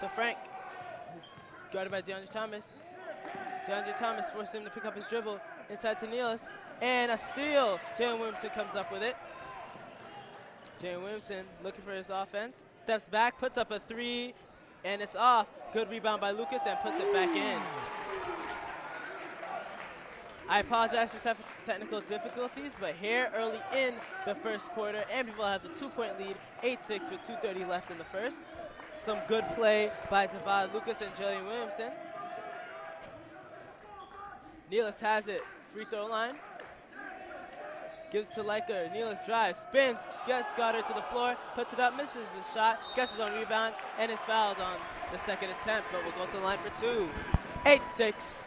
to Frank. Guarded by DeAndre Thomas. DeAndre Thomas forced him to pick up his dribble. Inside to Nealis. And a steal. Jalen Williamson comes up with it. Jalen Williamson looking for his offense. Steps back, puts up a three, and it's off. Good rebound by Lucas and puts it back in. I apologize for technical difficulties, but here early in the first quarter, Amityville has a 2-point lead, 8-6 with 2:30 left in the first. Some good play by Tavad Lucas and Jalen Williamson. Nealis has it, free throw line. Gives it to Leichter. Nealis drives, spins, gets Goddard to the floor, puts it up, misses the shot, gets his own rebound, and is fouled on the second attempt, but will go to the line for two. 8-6.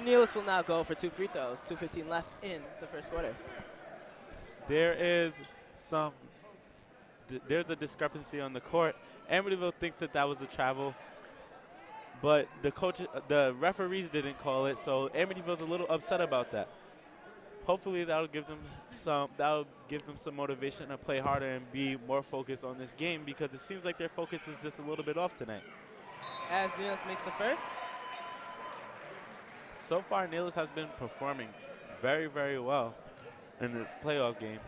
Nealis will now go for 2 free throws. 2:15 left in the first quarter. There's a discrepancy on the court. Amityville thinks that was a travel, but the referees didn't call it, so Amityville's a little upset about that. Hopefully that'll give them some motivation to play harder and be more focused on this game, because it seems like their focus is just a little bit off tonight. As Nealis makes the first. So far, Nealis has been performing very, very well in this playoff game.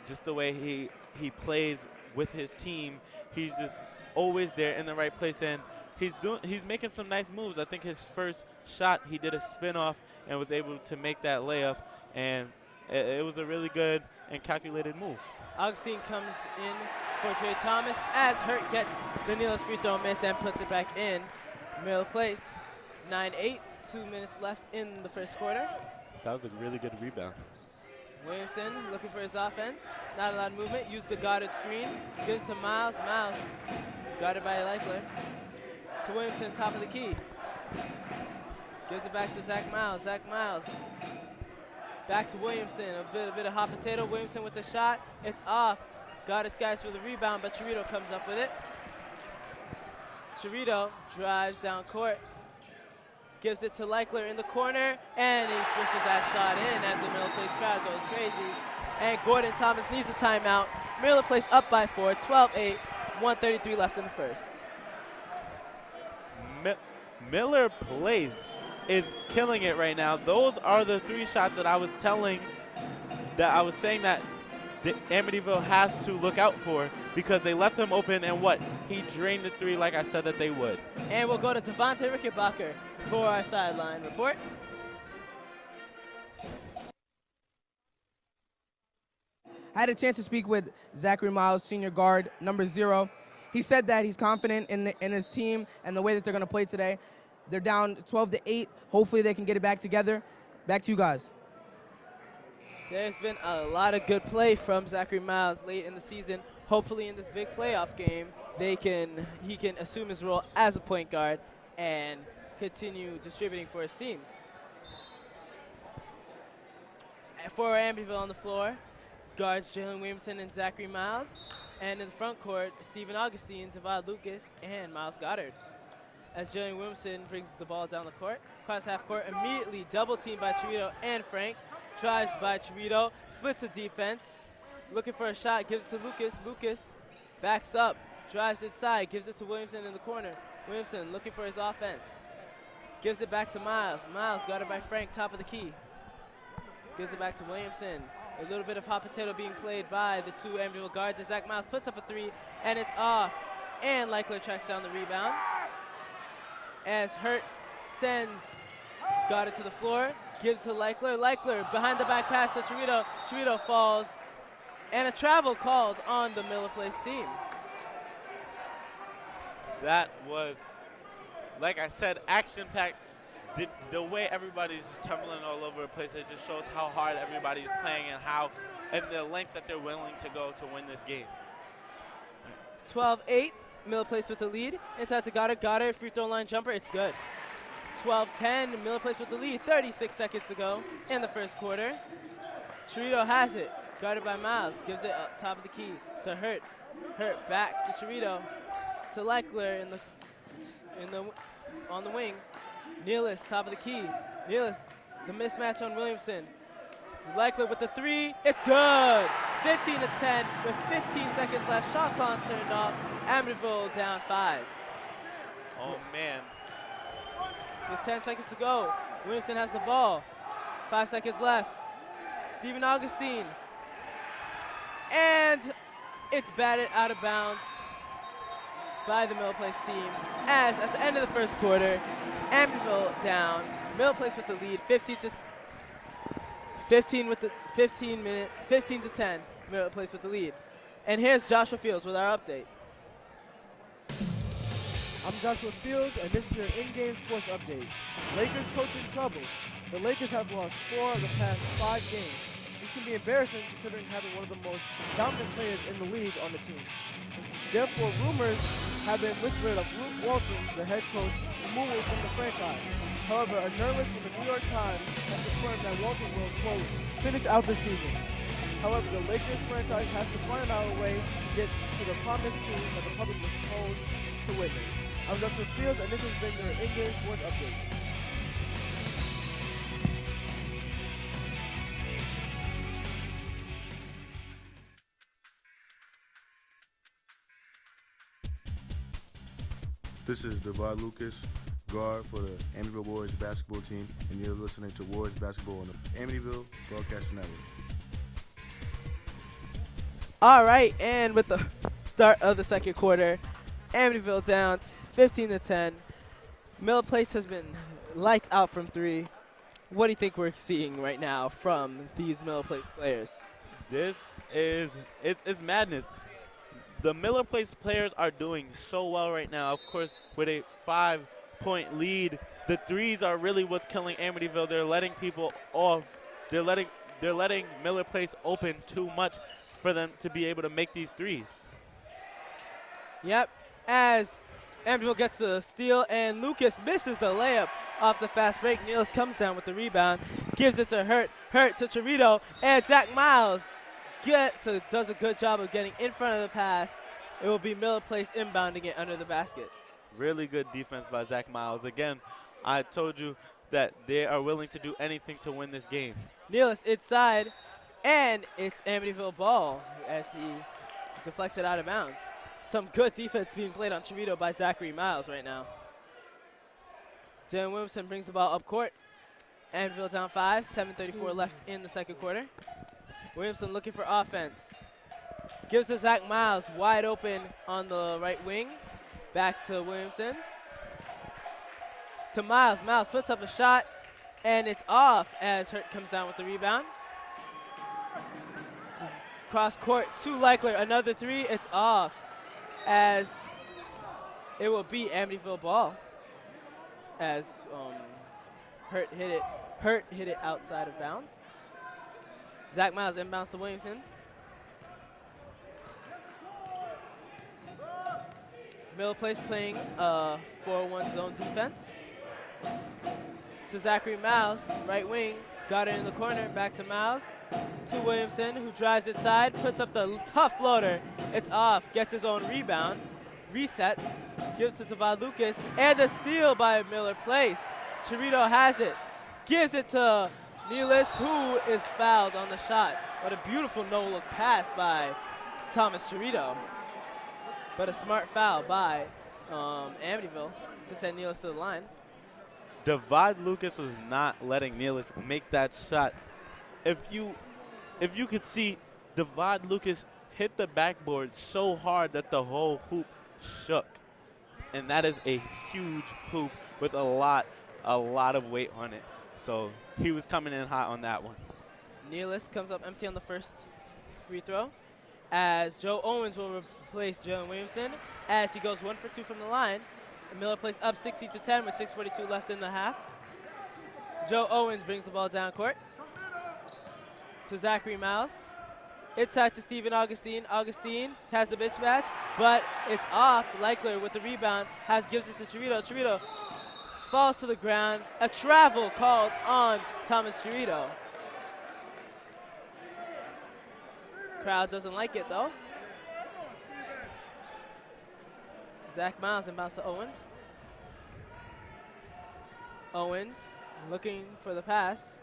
Just the way he plays with his team, he's just always there in the right place, and he's making some nice moves. I think his first shot, he did a spin-off and was able to make that layup, and it was a really good and calculated move. Augustine comes in for Trey Thomas as Hurt gets the Nealis free throw miss and puts it back in. Middle place, 9-8, 2 minutes left in the first quarter. That was a really good rebound. Williamson looking for his offense. Not a lot of movement. Use the guarded screen. Gives it to Miles. Miles guarded by Leichler. To Williamson, top of the key. Gives it back to Zach Miles. Zach Miles. Back to Williamson. A bit of hot potato. Williamson with the shot. It's off. Guarded skies for the rebound, but Chirito comes up with it. Chirito drives down court. Gives it to Leichler in the corner, and he swishes that shot in as the Miller Place crowd goes crazy. And Gordon Thomas needs a timeout. Miller Place up by 4, 12-8, 1:33 left in the first. Miller Place is killing it right now. Those are the 3 shots that I was saying that the Amityville has to look out for, because they left him open, and he drained the 3 like I said that they would. And we'll go to Devontae Rickenbacker for our sideline report. I had a chance to speak with Zachary Miles, senior guard, number 0. He said that he's confident in his team and the way that they're going to play today. They're down 12-8. Hopefully they can get it back together. Back to you guys. There's been a lot of good play from Zachary Miles late in the season. Hopefully in this big playoff game, he can assume his role as a point guard and continue distributing for his team. For Amityville on the floor, guards Jalen Williamson and Zachary Miles. And in the front court, Stephen Augustine, Tavad Lucas, and Miles Goddard. As Jalen Williamson brings the ball down the court, cross half court, immediately double teamed by Chirito and Frank. Drives by Chirito, splits the defense, looking for a shot, gives it to Lucas. Lucas backs up, drives inside, gives it to Williamson in the corner. Williamson looking for his offense. Gives it back to Miles. Miles guarded by Frank, top of the key. Gives it back to Williamson. A little bit of hot potato being played by the 2 Amityville guards as Zach Miles puts up a 3, and it's off. And Leichler tracks down the rebound. As Hurt sends Goddard to the floor, gives to Leichler. Leichler behind the back pass to Chirito. Chirito falls, and a travel called on the Miller Place team. That was, like I said, action-packed. The way everybody's just tumbling all over the place, it just shows how hard everybody is playing and the lengths that they're willing to go to win this game. 12-8, Miller Place with the lead. Inside to Goddard. Goddard, free throw line jumper, it's good. 12-10, Miller Place with the lead. 36 seconds to go in the first quarter. Chirito has it, guarded by Miles. Gives it up top of the key to Hurt. Hurt back to Chirito. To Leichler on the wing. Nealis, top of the key. Nealis, the mismatch on Williamson. Leichler with the 3, it's good! 15-10 with 15 seconds left. Shot clock turned off. Amityville down 5. Oh, man. With 10 seconds to go, Williamson has the ball. 5 seconds left. Stephen Augustine. And it's batted out of bounds by the Middle Place team. As at the end of the first quarter, Amityville down. Middle Place with the lead, 15 to 10. Middle Place with the lead. And here's Joshua Fields with our update. I'm Joshua Fields, and this is your in-game sports update. Lakers coaching trouble. The Lakers have lost 4 of the past 5 games. This can be embarrassing considering having one of the most dominant players in the league on the team. Therefore, rumors have been whispered of Luke Walton, the head coach, removal from the franchise. However, a journalist from the New York Times has confirmed that Walton will, quote, finish out the season. However, the Lakers franchise has to find out a way to get to the promised team that the public was told to witness. I'm Justin Fields, and this has been your in-game sports update. This is Devad Lucas, guard for the Amityville Boys basketball team, and you're listening to Warriors Basketball on the Amityville Broadcasting Network. All right, and with the start of the second quarter, Amityville down 15 to 10. Middle Place has been lights out from 3. What do you think we're seeing right now from these Middle Place players? It's madness. The Miller Place players are doing so well right now. Of course, with a 5-point lead, the threes are really what's killing Amityville. They're letting people off. They're letting Miller Place open too much for them to be able to make these threes. Yep, as Amityville gets the steal, and Lucas misses the layup off the fast break. Niels comes down with the rebound, gives it to Hurt to Chirito, and Zach Miles does a good job of getting in front of the pass. It will be Miller Place inbounding it under the basket. Really good defense by Zach Miles. Again, I told you that they are willing to do anything to win this game. Niels inside, and it's Amityville ball as he deflects it out of bounds. Some good defense being played on Chirito by Zachary Miles right now. Jalen Williamson brings the ball up court. Amityville down 5, 7:34 left in the second quarter. Williamson looking for offense. Gives to Zach Miles, wide open on the right wing. Back to Williamson. To Miles. Miles puts up a shot, and it's off as Hurt comes down with the rebound. Cross court to Leichler, another 3, it's off as it will be Amityville ball as Hurt hit it outside of bounds. Zach Miles inbounds to Williamson. Middle Place playing 4-1 zone defense. To Zachary Miles, right wing, got it in the corner, back to Miles. To Williamson, who drives it side, puts up the tough floater. It's off, gets his own rebound, resets, gives it to Devad Lucas, and the steal by Miller Place. Chirito has it, gives it to Nealis, who is fouled on the shot. What a beautiful no-look pass by Thomas Chirito. But a smart foul by Amityville to send Nealis to the line. Devad Lucas was not letting Nealis make that shot. If you could see, Devad Lucas hit the backboard so hard that the whole hoop shook. And that is a huge hoop with a lot of weight on it. So he was coming in hot on that one. Nealis comes up empty on the first free throw as Joe Owens will replace Jalen Williamson as he goes 1 for 2 from the line. Miller Place up 60-10 with 6:42 left in the half. Joe Owens brings the ball down court to Zachary Miles. Inside to Stephen Augustine. Augustine has the bitch match, but it's off. Leichler with the rebound gives it to Chirito. Chirito falls to the ground. A travel called on Thomas Chirito. Crowd doesn't like it though. Zach Miles inbounds to Owens. Owens looking for the pass.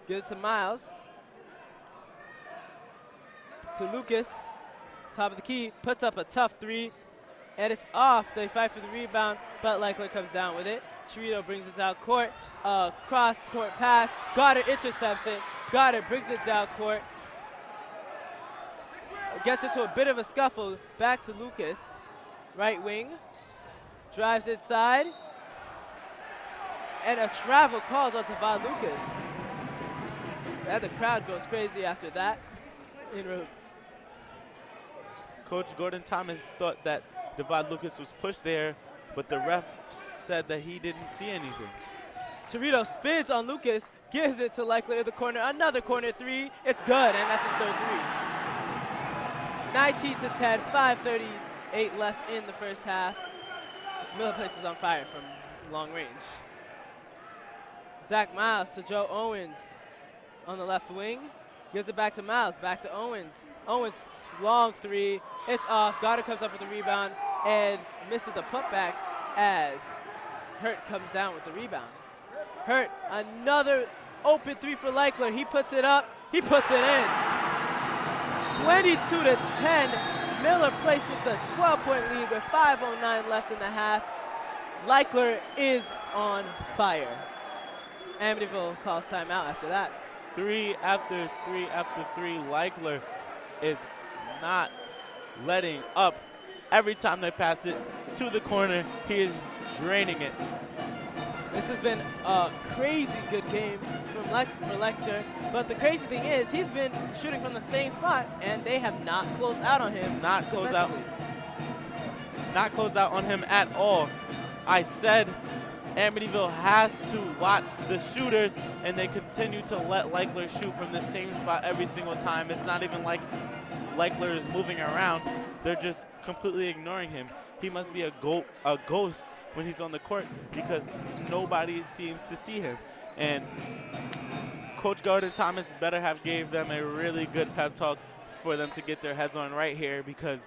Gives it to Miles. To Lucas. Top of the key. Puts up a tough 3. And it's off. They fight for the rebound, but Leichler comes down with it. Chirito brings it down court. Cross-court pass. Goddard intercepts it. Goddard brings it down court. Gets into a bit of a scuffle. Back to Lucas. Right wing. Drives inside. And a travel called on Tavad Lucas. And the crowd goes crazy after that. Coach Gordon Thomas thought that Tavad Lucas was pushed there, but the ref said that he didn't see anything. Chirito spins on Lucas, gives it to Leichler in the corner. Another corner three. It's good, and that's his third three. 19 to 10, 5:38 left in the first half. Miller Place is on fire from long range. Zach Miles to Joe Owens on the left wing. Gives it back to Miles, back to Owens. Owens, long three. It's off. Goddard comes up with the rebound and misses the putback as Hurt comes down with the rebound. Hurt, another open three for Leichler. He puts it up. He puts it in. 22 to 10. Miller Place with the 12-point lead with 5:09 left in the half. Leichler is on fire. Amityville calls timeout after that. 3 after 3 after 3. Leichler is not letting up. Every time they pass it to the corner, he is draining it. This has been a crazy good game for Leichler, but the crazy thing is he's been shooting from the same spot, and they have not closed out on him. Not closed out on him at all. I said Amityville has to watch the shooters, and they continue to let Leichler shoot from the same spot every single time. It's not even like Leichler is moving around. They're just completely ignoring him. He must be a ghost when he's on the court because nobody seems to see him. And Coach Gordon Thomas better have gave them a really good pep talk for them to get their heads on right here, because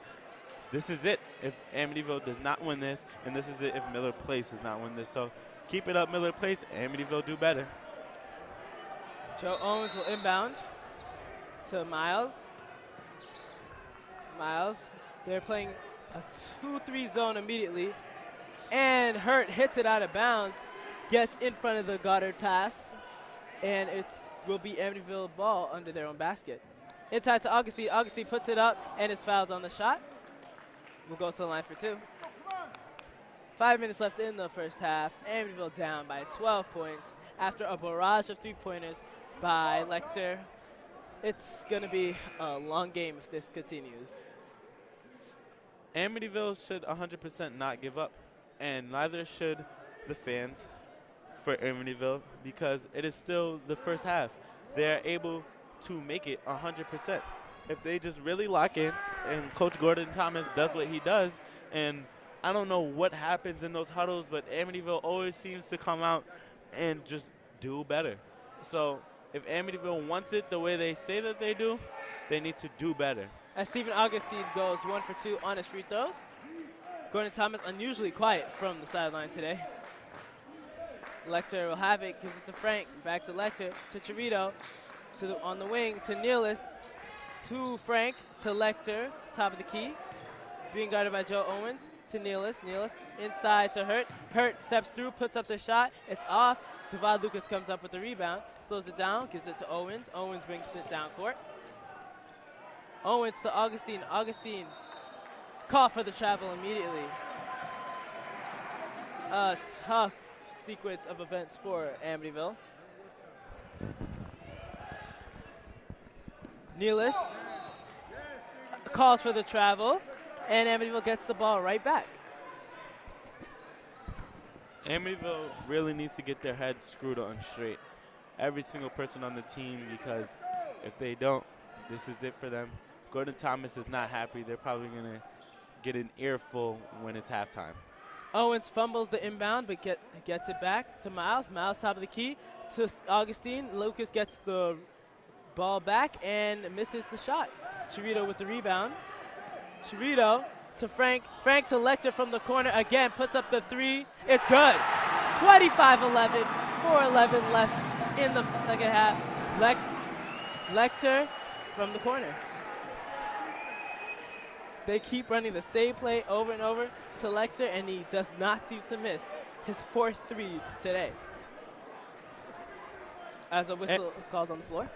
this is it if Amityville does not win this, and this is it if Miller Place does not win this. So keep it up, Miller Place. Amityville do better. Joe Owens will inbound to Miles. Miles, they're playing a 2-3 zone immediately. And Hurt hits it out of bounds, gets in front of the Goddard pass, and it will be Amityville ball under their own basket. Inside to Augustine. Augustine puts it up and is fouled on the shot. We'll go to the line for two. 5 minutes left in the first half. Amityville down by 12 points after a barrage of three-pointers by Leichler. It's going to be a long game if this continues. Amityville should 100% not give up, and neither should the fans for Amityville, because it is still the first half. They're able to make it 100%. If they just really lock in, and Coach Gordon Thomas does what he does, and I don't know what happens in those huddles, but Amityville always seems to come out and just do better. So if Amityville wants it the way they say that they do, they need to do better. As Stephen Augustine goes 1 for 2 on his free throws. Gordon Thomas unusually quiet from the sideline today. Leichler will have it, gives it to Frank, back to Leichler, to Chirito, on the wing, to Nealis, to Frank, to Leichler, top of the key, being guarded by Joe Owens, to Nealis, Nealis inside to Hurt. Hurt steps through, puts up the shot, it's off. Tavad Lucas comes up with the rebound, slows it down, gives it to Owens. Owens brings it down court. Owens to Augustine. Augustine call for the travel immediately. A tough sequence of events for Amityville. Nealis calls for the travel, and Amityville gets the ball right back. Amityville really needs to get their heads screwed on straight. Every single person on the team, because if they don't, this is it for them. Gordon Thomas is not happy. They're probably going to get an earful when it's halftime. Owens fumbles the inbound, but gets it back to Miles. Miles top of the key to Augustine. Lucas gets the ball back and misses the shot. Chirito with the rebound. Chirito to Frank. Frank to Leichler from the corner. Again, puts up the three. It's good. 25-11, 4:11 left in the second half. Leichler from the corner. They keep running the same play over and over to Lecter, and he does not seem to miss his 4th 3 today. As a whistle is called on the floor.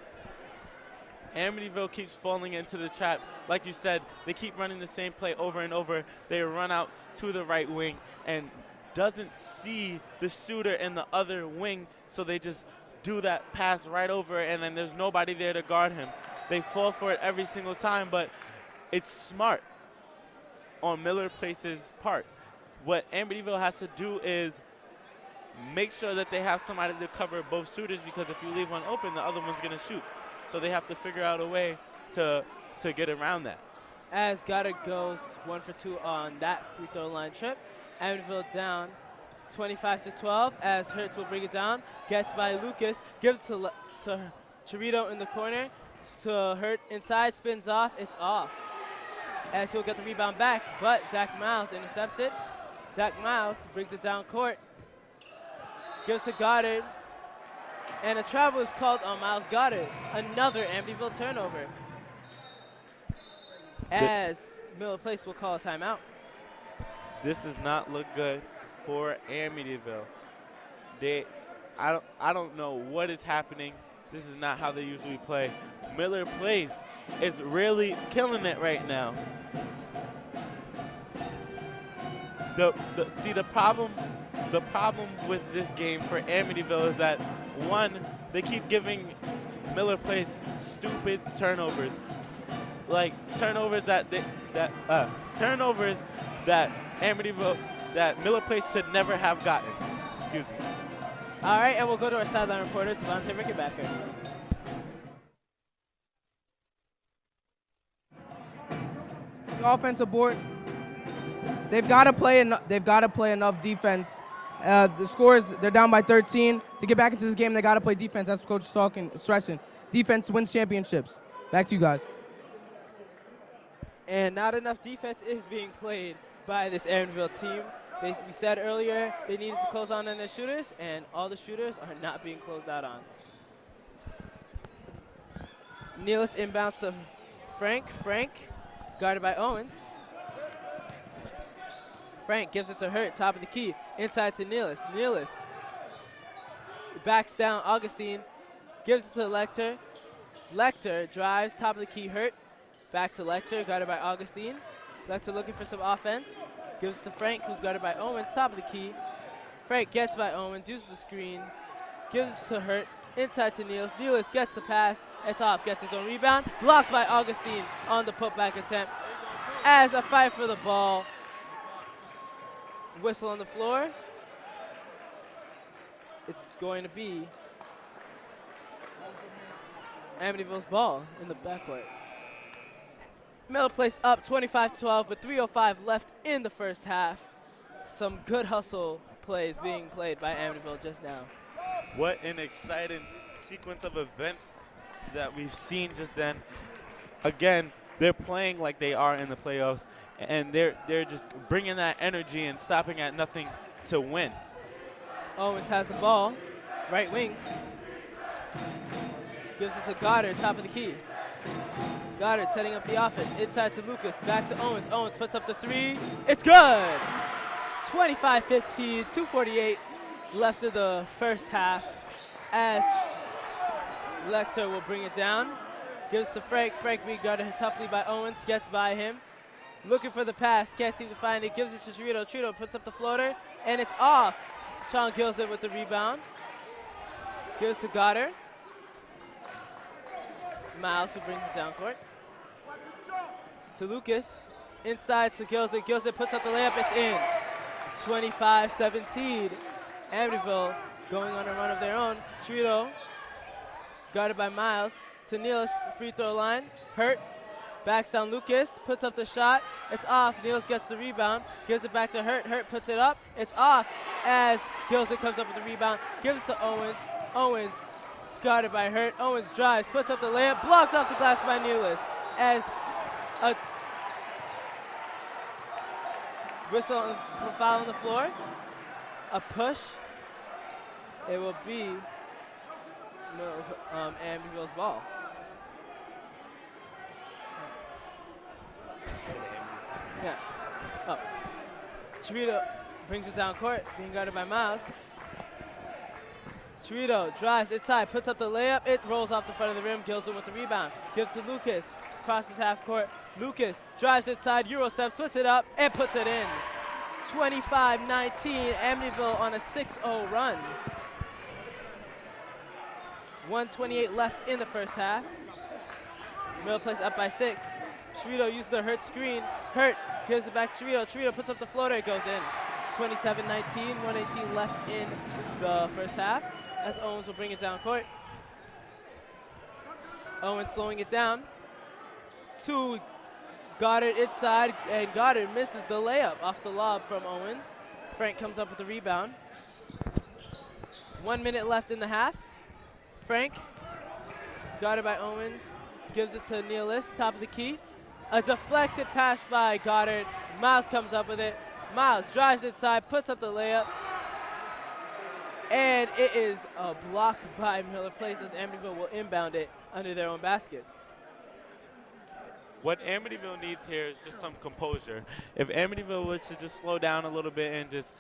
Amityville keeps falling into the trap. Like you said, they keep running the same play over and over. They run out to the right wing and doesn't see the shooter in the other wing, so they just do that pass right over, and then there's nobody there to guard him. They fall for it every single time, but it's smart on Miller Place's part. What Amityville has to do is make sure that they have somebody to cover both shooters, because if you leave one open, the other one's going to shoot. So they have to figure out a way to get around that. As Goddard goes 1 for 2 on that free throw line trip, Amityville down 25-12 as Hertz will bring it down. Gets by Lucas, gives to Chirito in the corner. To Hurt inside, spins off, it's off. As he'll get the rebound back, but Zach Miles intercepts it. Zach Miles brings it down court. Gives to Goddard. And a travel is called on Miles Goddard. Another Amityville turnover. As Miller Place will call a timeout. This does not look good for Amityville. I don't know what is happening. This is not how they usually play. Miller Place is really killing it right now. The problem with this game for Amityville is that, one, they keep giving Miller Place stupid turnovers, like turnovers that Miller Place should never have gotten. Excuse me. All right, and we'll go to our sideline reporter, Devontae Rickenbacker. The offensive board, they've got to play enough defense. The scores, they're down by 13. To get back into this game, they got to play defense. That's what Coach is stressing. Defense wins championships. Back to you guys. And not enough defense is being played by this Amityville team. We said earlier they needed to close on their shooters, and all the shooters are not being closed out on. Nealis inbounds to Frank. Frank, guarded by Owens. Frank gives it to Hurt, top of the key. Inside to Nealis. Nealis backs down Augustine, gives it to Lecter. Lecter drives, top of the key, Hurt. Back to Lecter, guarded by Augustine. Lecter looking for some offense. Gives it to Frank, who's guarded by Owens, top of the key. Frank gets by Owens, uses the screen. Gives it to Hurt, inside to Nealis. Nealis gets the pass, it's off, gets his own rebound. Blocked by Augustine on the putback attempt. As a fight for the ball. Whistle on the floor. It's going to be Amityville's ball in the backcourt. Miller Place up 25-12 with 3:05 left in the first half. Some good hustle plays being played by Amityville just now. What an exciting sequence of events that we've seen just then. Again, they're playing like they are in the playoffs, and they're just bringing that energy and stopping at nothing to win. Owens has the ball, right wing. Gives it to Goddard, top of the key. Goddard setting up the offense. Inside to Lucas, back to Owens. Owens puts up the three. It's good! 25-15, 2:48 left of the first half as Lecter will bring it down. Gives to Frank. Frank being guarded toughly by Owens. Gets by him. Looking for the pass. Can't seem to find it. Gives it to Chirito. Chirito puts up the floater, and it's off. Sean Gilson with the rebound. Gives to Goddard. Miles, who brings it down court. To Lucas. Inside to Gilson. Gilson puts up the layup. It's in. 25-17. Amityville going on a run of their own. Chirito, guarded by Miles. To Nealis, free throw line. Hurt. Backs down Lucas. Puts up the shot. It's off. Nealis gets the rebound. Gives it back to Hurt. Hurt puts it up. It's off as Gilson comes up with the rebound. Gives it to Owens. Owens guarded by Hurt. Owens drives. Puts up the layup. Blocked off the glass by Nealis as a whistle foul on the floor. A push. It will be Amityville's ball. Yeah. Oh. Chirito brings it down court, being guarded by Miles. Chirito drives inside, puts up the layup. It rolls off the front of the rim. Gilson with the rebound. Gives to Lucas. Crosses half court. Lucas drives inside, Euro steps, puts it up, and puts it in. 25-19, Amityville on a 6-0 run. 1:28 left in the first half. Miller Place up by 6. Chirito uses the Hurt screen. Hurt gives it back to Chirito. Chirito puts up the floater, it goes in. 27-19, 1:18 left in the first half, as Owens will bring it down court. Owens slowing it down. To Goddard inside, and Goddard misses the layup off the lob from Owens. Frank comes up with the rebound. 1 minute left in the half. Frank, guarded by Owens, gives it to Nealis, top of the key. A deflected pass by Goddard. Miles comes up with it. Miles drives inside, puts up the layup. And it is a block by Miller Place, as Amityville will inbound it under their own basket. What Amityville needs here is just some composure. If Amityville were to just slow down a little bit and just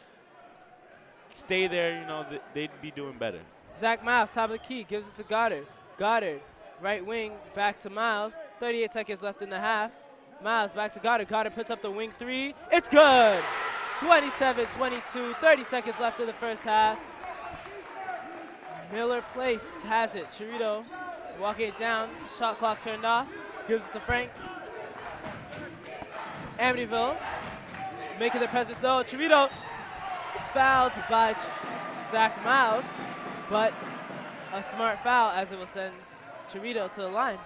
stay there, you know, they'd be doing better. Zach Miles, top of the key, gives it to Goddard. Goddard, right wing, back to Miles. 38 seconds left in the half. Miles back to Goddard. Goddard puts up the wing three. It's good! 27-22, 30 seconds left in the first half. Miller Place has it. Chirito walking it down. Shot clock turned off. Gives it to Frank. Amityville making their presence known. Chirito fouled by Zach Miles, but a smart foul as it will send Chirito to the line.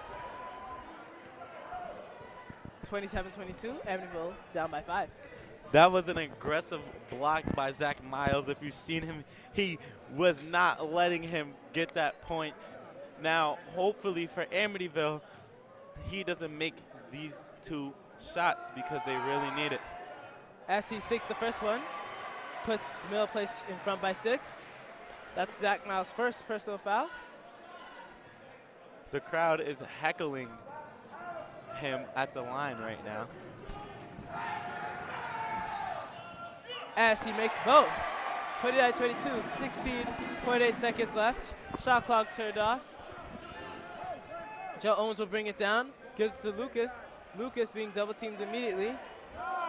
27-22, Amityville down by 5. That was an aggressive block by Zach Miles. If you've seen him, he was not letting him get that point. Now, hopefully for Amityville, he doesn't make these 2 shots because they really need it. SC6, the first one, puts Miller Place in front by 6. That's Zach Miles' first personal foul. The crowd is heckling him at the line right now. As he makes both. 29-22, 16.8 seconds left. Shot clock turned off. Joe Owens will bring it down. Gives it to Lucas. Lucas being double teamed immediately.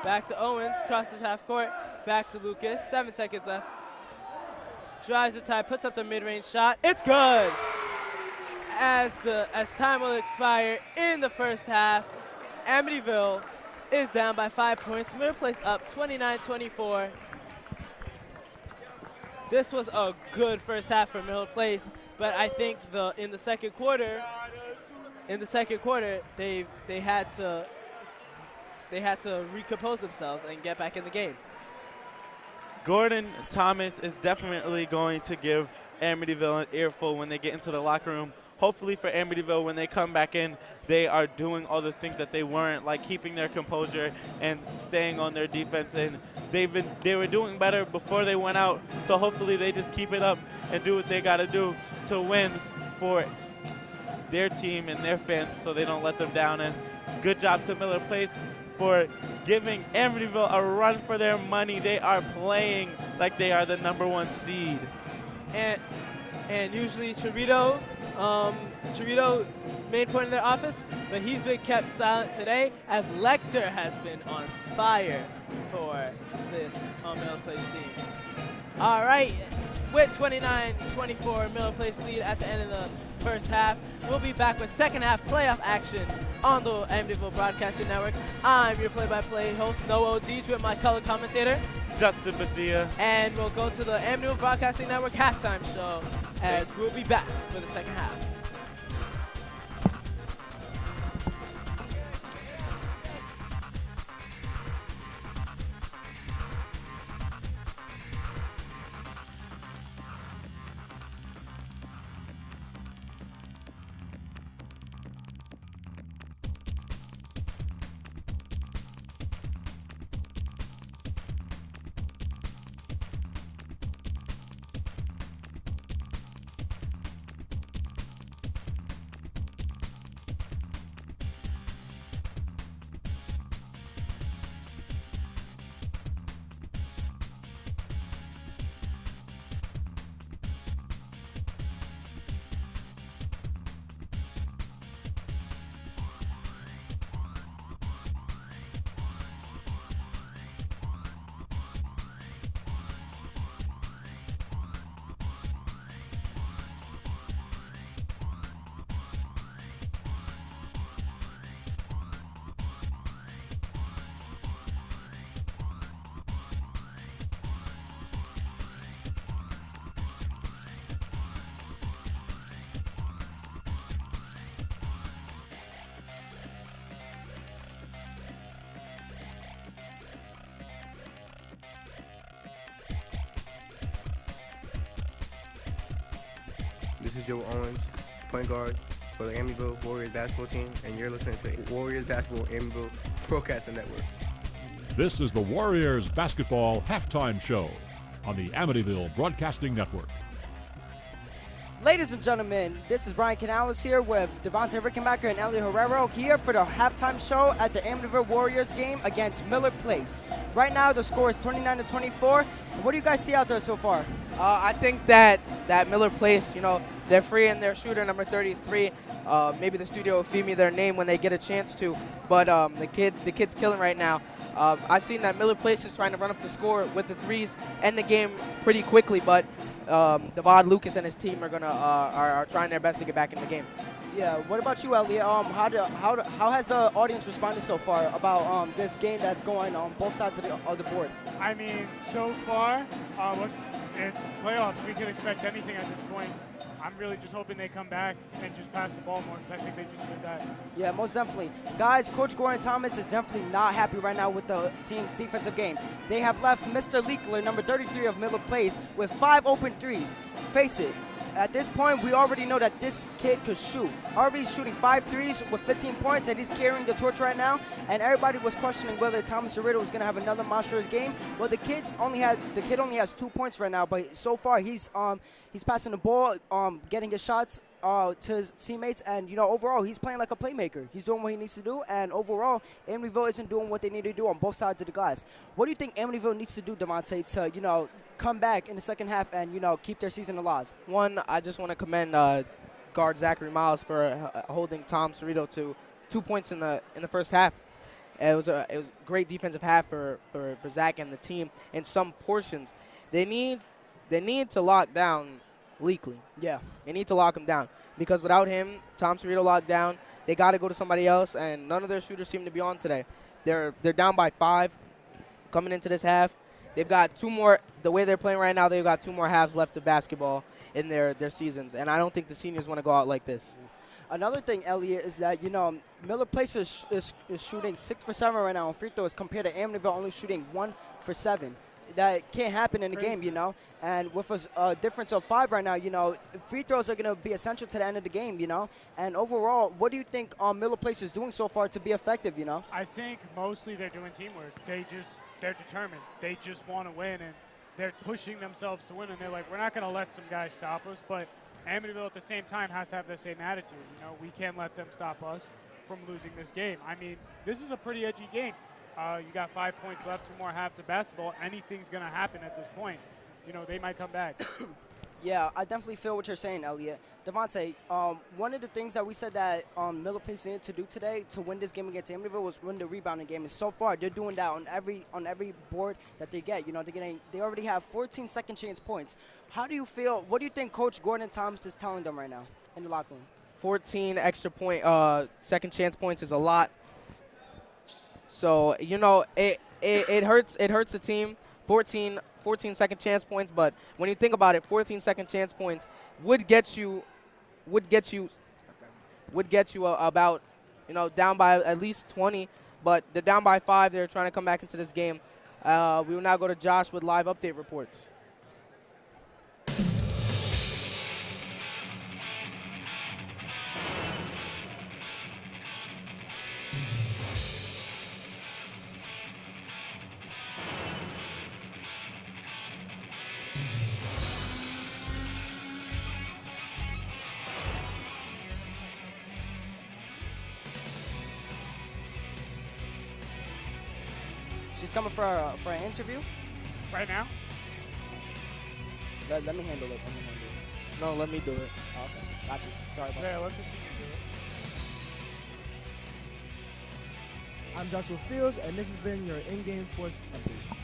Back to Owens. Crosses half court. Back to Lucas. 7 seconds left. Drives the tie. Puts up the mid-range shot. It's good! As time will expire in the first half, Amityville is down by 5 points. Miller Place up 29-24. This was a good first half for Miller Place, but I think in the second quarter, they had to recompose themselves and get back in the game. Gordon Thomas is definitely going to give Amityville an earful when they get into the locker room. Hopefully for Amityville, when they come back in, they are doing all the things that they weren't, like keeping their composure and staying on their defense. And they were doing better before they went out. So hopefully they just keep it up and do what they got to do to win for their team and their fans, so they don't let them down. And good job to Miller Place for giving Amityville a run for their money. They are playing like they are the #1 seed. And usually Chirito main point of their offense, but he's been kept silent today as Lecter has been on fire for this Miller Place team. All right, with 29-24 Miller Place lead at the end of the first half. We'll be back with second half playoff action on the Amityville Broadcasting Network. I'm your play-by-play host, Noah Deej, with my color commentator, Justin Bethia. And we'll go to the Amityville Broadcasting Network halftime show as we'll be back for the second half. This is Joe Owens, point guard for the Amityville Warriors basketball team, and you're listening to Warriors Basketball Amityville Broadcasting Network. This is the Warriors Basketball Halftime Show on the Amityville Broadcasting Network. Ladies and gentlemen, this is Brian Canales here with Devontae Rickenbacker and Elliot Herrero here for the halftime show at the Amityville Warriors game against Miller Place. Right now, the score is 29-24. What do you guys see out there so far? I think that Miller Place, they're free and their shooter, number 33. Maybe the studio will feed me their name when they get a chance to. But the kid's killing right now. I've seen that Miller Place is trying to run up the score with the threes, end the game pretty quickly. But Devon Lucas and his team are trying their best to get back in the game. Yeah. What about you, Elliot? How has the audience responded so far about this game that's going on both sides of the board? I mean, so far, look, it's playoffs. We can expect anything at this point. I'm really just hoping they come back and just pass the ball more because I think they just did that. Yeah, most definitely. Guys, Coach Gordon Thomas is definitely not happy right now with the team's defensive game. They have left Mr. Leekler, number 33 of Miller Place, with 5 open threes. Face it, at this point, we already know that this kid could shoot. Already shooting 5 threes with 15 points, and he's carrying the torch right now. And everybody was questioning whether Thomas Cerrito was going to have another monstrous game. Well, the kid only has 2 points right now, but so far he's passing the ball, getting his shots to his teammates, and overall he's playing like a playmaker. He's doing what he needs to do, and overall Amityville isn't doing what they need to do on both sides of the glass. What do you think Amityville needs to do, Devontae, to come back in the second half and keep their season alive? One, I just want to commend guard Zachary Miles for holding Tom Cerrito to 2 points in the first half. It was a great defensive half for Zach and the team in some portions. They need to lock down Leakley. Yeah. They need to lock him down because without him, Tom Cerrito locked down. They got to go to somebody else, and none of their shooters seem to be on today. They're down by 5 coming into this half. They've got 2 more. The way they're playing right now, they've got 2 more halves left of basketball in their seasons, and I don't think the seniors want to go out like this. Another thing, Elliot, is that, Miller Place is shooting 6 for 7 right now on free throws compared to Amityville only shooting 1 for 7. That can't happen in the game, And with a difference of 5 right now, free throws are going to be essential to the end of the game, And overall, what do you think Miller Place is doing so far to be effective, I think mostly they're doing teamwork. They're determined. They just want to win, and they're pushing themselves to win, and they're like, we're not going to let some guys stop us, but Amityville at the same time has to have the same attitude. We can't let them stop us from losing this game. I mean, this is a pretty edgy game. You got 5 points left, 2 more halves of basketball. Anything's going to happen at this point. They might come back. Yeah, I definitely feel what you're saying, Elliot. Devontae, one of the things that we said that Miller Place needed to do today to win this game against Amityville was win the rebounding game. And so far, they're doing that on every board that they get. They already have 14 second chance points. How do you feel? What do you think Coach Gordon Thomas is telling them right now in the locker room? 14 extra second chance points is a lot. So it hurts the team. 14 second chance points, but when you think about it, 14 second chance points would get you about down by at least 20, but they're down by 5. They're trying to come back into this game. We will now go to Josh with live update reports. She's coming for an interview right now. Let me handle it. No, let me do it. Oh, okay, got you. Sorry about that. Yeah, let the senior do it. I'm Joshua Fields, and this has been your in-game sports update.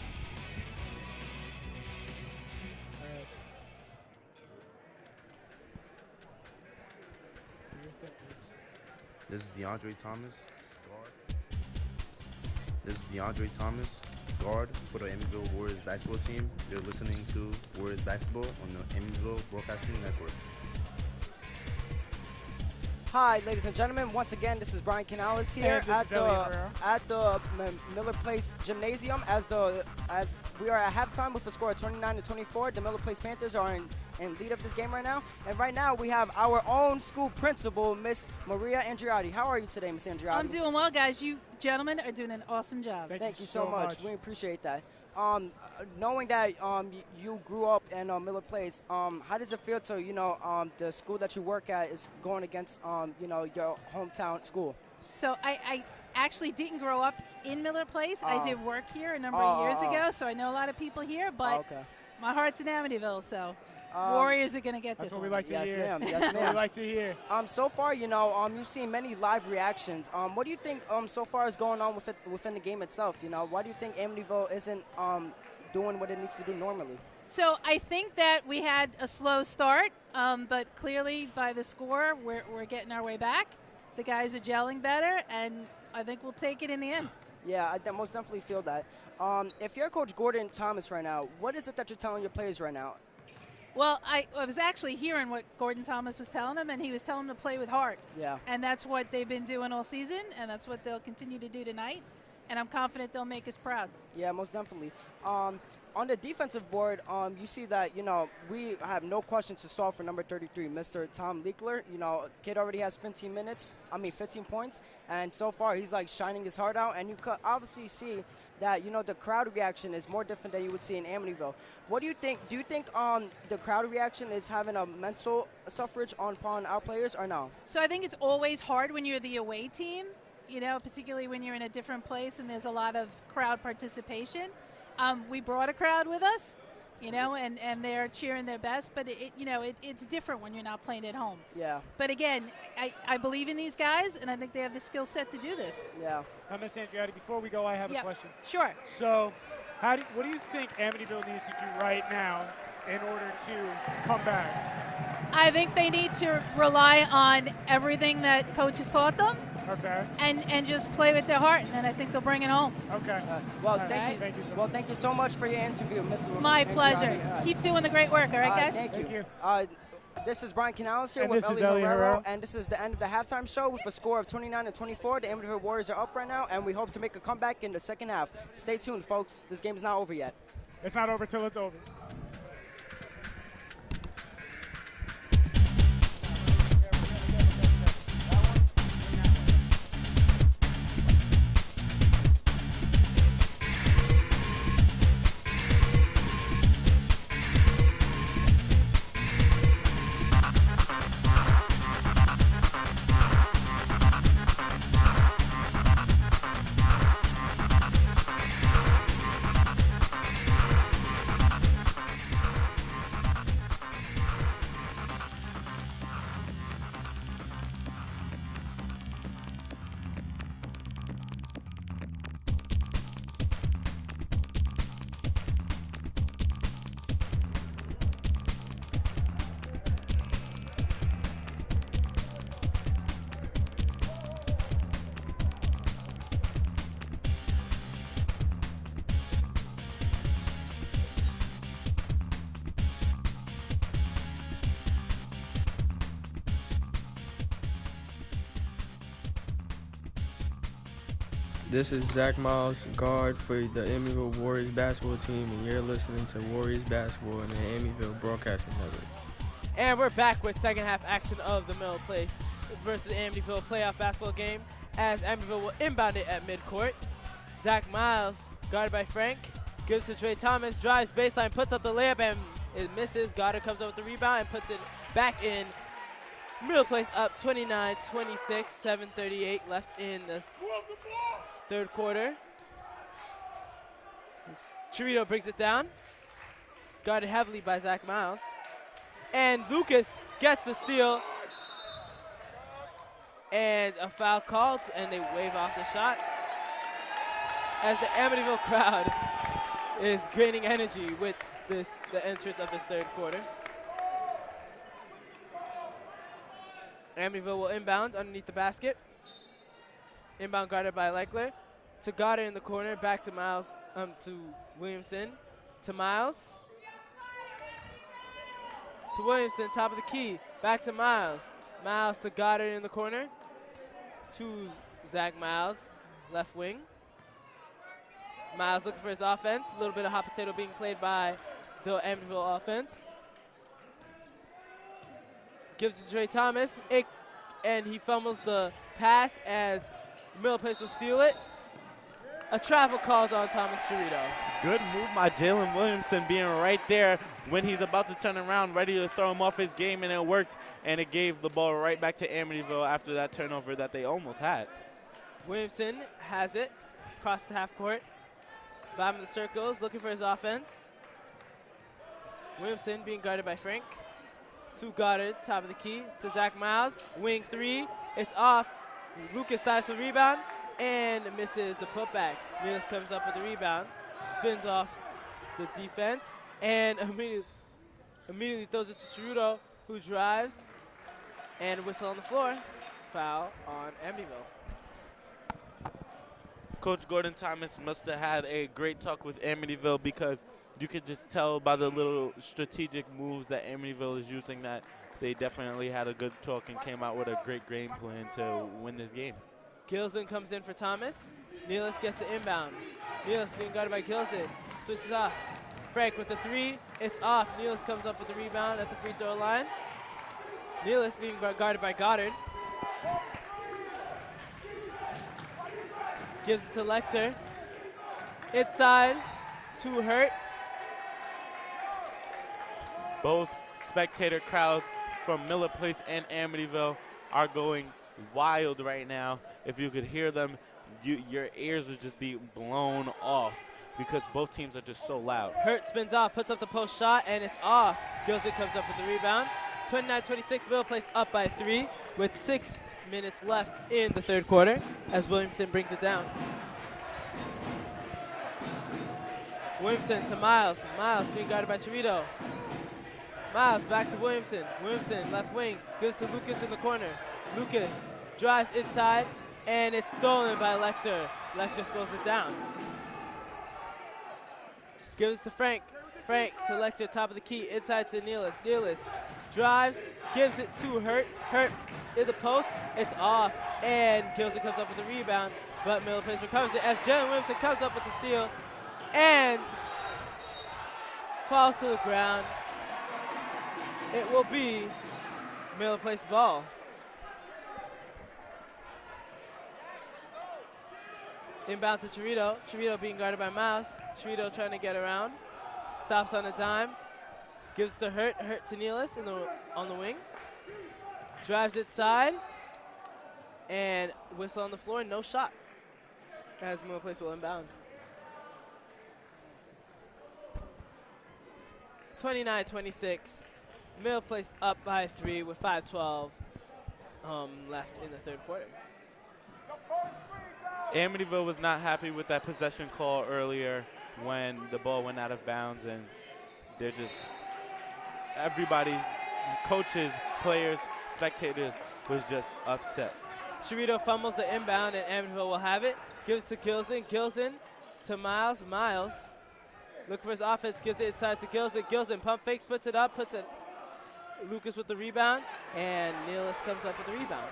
This is DeAndre Thomas, guard. This is DeAndre Thomas, guard for the Amityville Warriors basketball team. You're listening to Warriors basketball on the Amityville Broadcasting Network. Hi, ladies and gentlemen. Once again, this is Brian Canales here at the Miller Place Gymnasium. As we are at halftime with a score of 29-24, the Miller Place Panthers are in in lead of this game right now. And right now we have our own school principal, Miss Maria Andriotti. How are you today, Miss Andriotti? I'm doing well, guys. You gentlemen are doing an awesome job. Thank you so much. We appreciate that. Knowing that you grew up in Miller Place, how does it feel to, the school that you work at is going against, your hometown school? So I actually didn't grow up in Miller Place. I did work here a number of years ago, so I know a lot of people here, but my heart's in Amityville, so Warriors are going to get this one. That's what we like to hear. Yes, ma'am. Yes, That's ma'am. what we like to hear. So far, you've seen many live reactions. What do you think so far is going on within the game itself? Why do you think Amityville isn't doing what it needs to do normally? So I think that we had a slow start, but clearly by the score, we're getting our way back. The guys are gelling better, and I think we'll take it in the end. Yeah, I most definitely feel that. If you're Coach Gordon Thomas right now, what is it that you're telling your players right now? Well, I was actually hearing what Gordon Thomas was telling them, and he was telling them to play with heart. Yeah. And that's what they've been doing all season, and that's what they'll continue to do tonight. And I'm confident they'll make us proud. Yeah, most definitely. On the defensive board, you see that, we have no question to solve for number 33, Mr. Tom Leekler. Kid already has 15 points, and so far he's like shining his heart out, and you could obviously see that, the crowd reaction is more different than you would see in Amityville. What do you think? Do you think the crowd reaction is having a mental suffrage upon our players or no? So I think it's always hard when you're the away team, particularly when you're in a different place and there's a lot of crowd participation. We brought a crowd with us, and they're cheering their best, but it's different when you're not playing at home. Yeah. But again, I believe in these guys, and I think they have the skill set to do this. Yeah. Ms. Andriotti, before we go, I have a question. Sure. So, what do you think Amityville needs to do right now in order to come back? I think they need to rely on everything that coach has taught them. Okay. And just play with their heart, and then I think they'll bring it home. Okay. Thank you so much for your interview, Ms. My pleasure. Keep doing the great work, all right, guys? Thank you. This is Brian Canales here and with this is Ellie Ellie Herrero, and this is the end of the halftime show with a score of 29-24. The Amityville Warriors are up right now, and we hope to make a comeback in the second half. Stay tuned, folks. This game is not over yet. It's not over till it's over. This is Zach Miles, guard for the Amityville Warriors basketball team, and you're listening to Warriors basketball on the Amityville Broadcasting Network. And we're back with second half action of the Miller Place versus Amityville playoff basketball game as Amityville will inbound it at midcourt. Zach Miles, guarded by Frank, gives to Trey Thomas, drives baseline, puts up the layup, and it misses. Goddard comes up with the rebound and puts it back in. Miller Place up 29-26, 7:38 left in the third quarter. Chirito brings it down, guarded heavily by Zach Miles. And Lucas gets the steal. And a foul called, and they wave off the shot. As the Amityville crowd is gaining energy with the entrance of this third quarter. Amityville will inbound underneath the basket. Inbound guarded by Leckler. To Goddard in the corner, back to Miles, to Williamson. To Miles. To Williamson, top of the key. Back to Miles. Miles to Goddard in the corner. To Zach Miles, left wing. Miles looking for his offense. A little bit of hot potato being played by the Amityville offense. Gives it to Trey Thomas. And he fumbles the pass as Miller Place will steal it. A travel called on Thomas Torito. Good move by Jalen Williamson being right there when he's about to turn around, ready to throw him off his game, and it worked, and it gave the ball right back to Amityville after that turnover that they almost had. Williamson has it across the half court. Bottom of the circles, looking for his offense. Williamson being guarded by Frank. To Goddard, top of the key, to Zach Miles. Wing three, it's off. Lucas dives for the rebound and misses the putback. Niels comes up with the rebound, spins off the defense, and immediately throws it to Ceruto, who drives, and whistle on the floor. Foul on Amityville. Coach Gordon Thomas must have had a great talk with Amityville, because you could just tell by the little strategic moves that Amityville is using that they definitely had a good talk and came out with a great game plan to win this game. Gilson comes in for Thomas. Nealis gets the inbound. Nealis being guarded by Gilson. Switches off. Frank with the three. It's off. Nealis comes up with the rebound at the free throw line. Nealis being guarded by Goddard. Gives it to Lecter. Inside to Hurt. Both spectator crowds from Miller Place and Amityville are going wild right now. If you could hear them, your ears would just be blown off because both teams are just so loud. Hurt spins off, puts up the post shot, and it's off. Gilson comes up with the rebound. 29-26, Miller Place up by 3 with 6 minutes left in the third quarter as Williamson brings it down. Williamson to Miles. Miles being guarded by Chirito. Miles back to Williamson. Williamson left wing, gives to Lucas in the corner. Lucas drives inside, and it's stolen by Lecter. Lecter slows it down. Gives to Frank. Frank to Lecter, top of the key, inside to Nealis. Nealis drives, gives it to Hurt. Hurt in the post, it's off, and Gilson comes up with the rebound, but Miller Place recovers it as Jalen Williamson comes up with the steal and falls to the ground. It will be Miller Place ball. Inbound to Chirito. Chirito being guarded by Miles. Chirito trying to get around. Stops on a dime. Gives to Hurt. Hurt to Nealis on the wing. Drives inside. And whistle on the floor. No shot. As Miller Place will inbound. 29-26. Miller Place up by 3 with 5:12 left in the third quarter. Amityville was not happy with that possession call earlier when the ball went out of bounds, and they're just, everybody, coaches, players, spectators, was just upset. Chirito fumbles the inbound, and Amityville will have it. Gives to Gilson. Gilson to Miles. Miles look for his offense, gives it inside to Gilson. Gilson pump fakes, puts it up, puts it. Lucas with the rebound, and Nealis comes up with the rebound.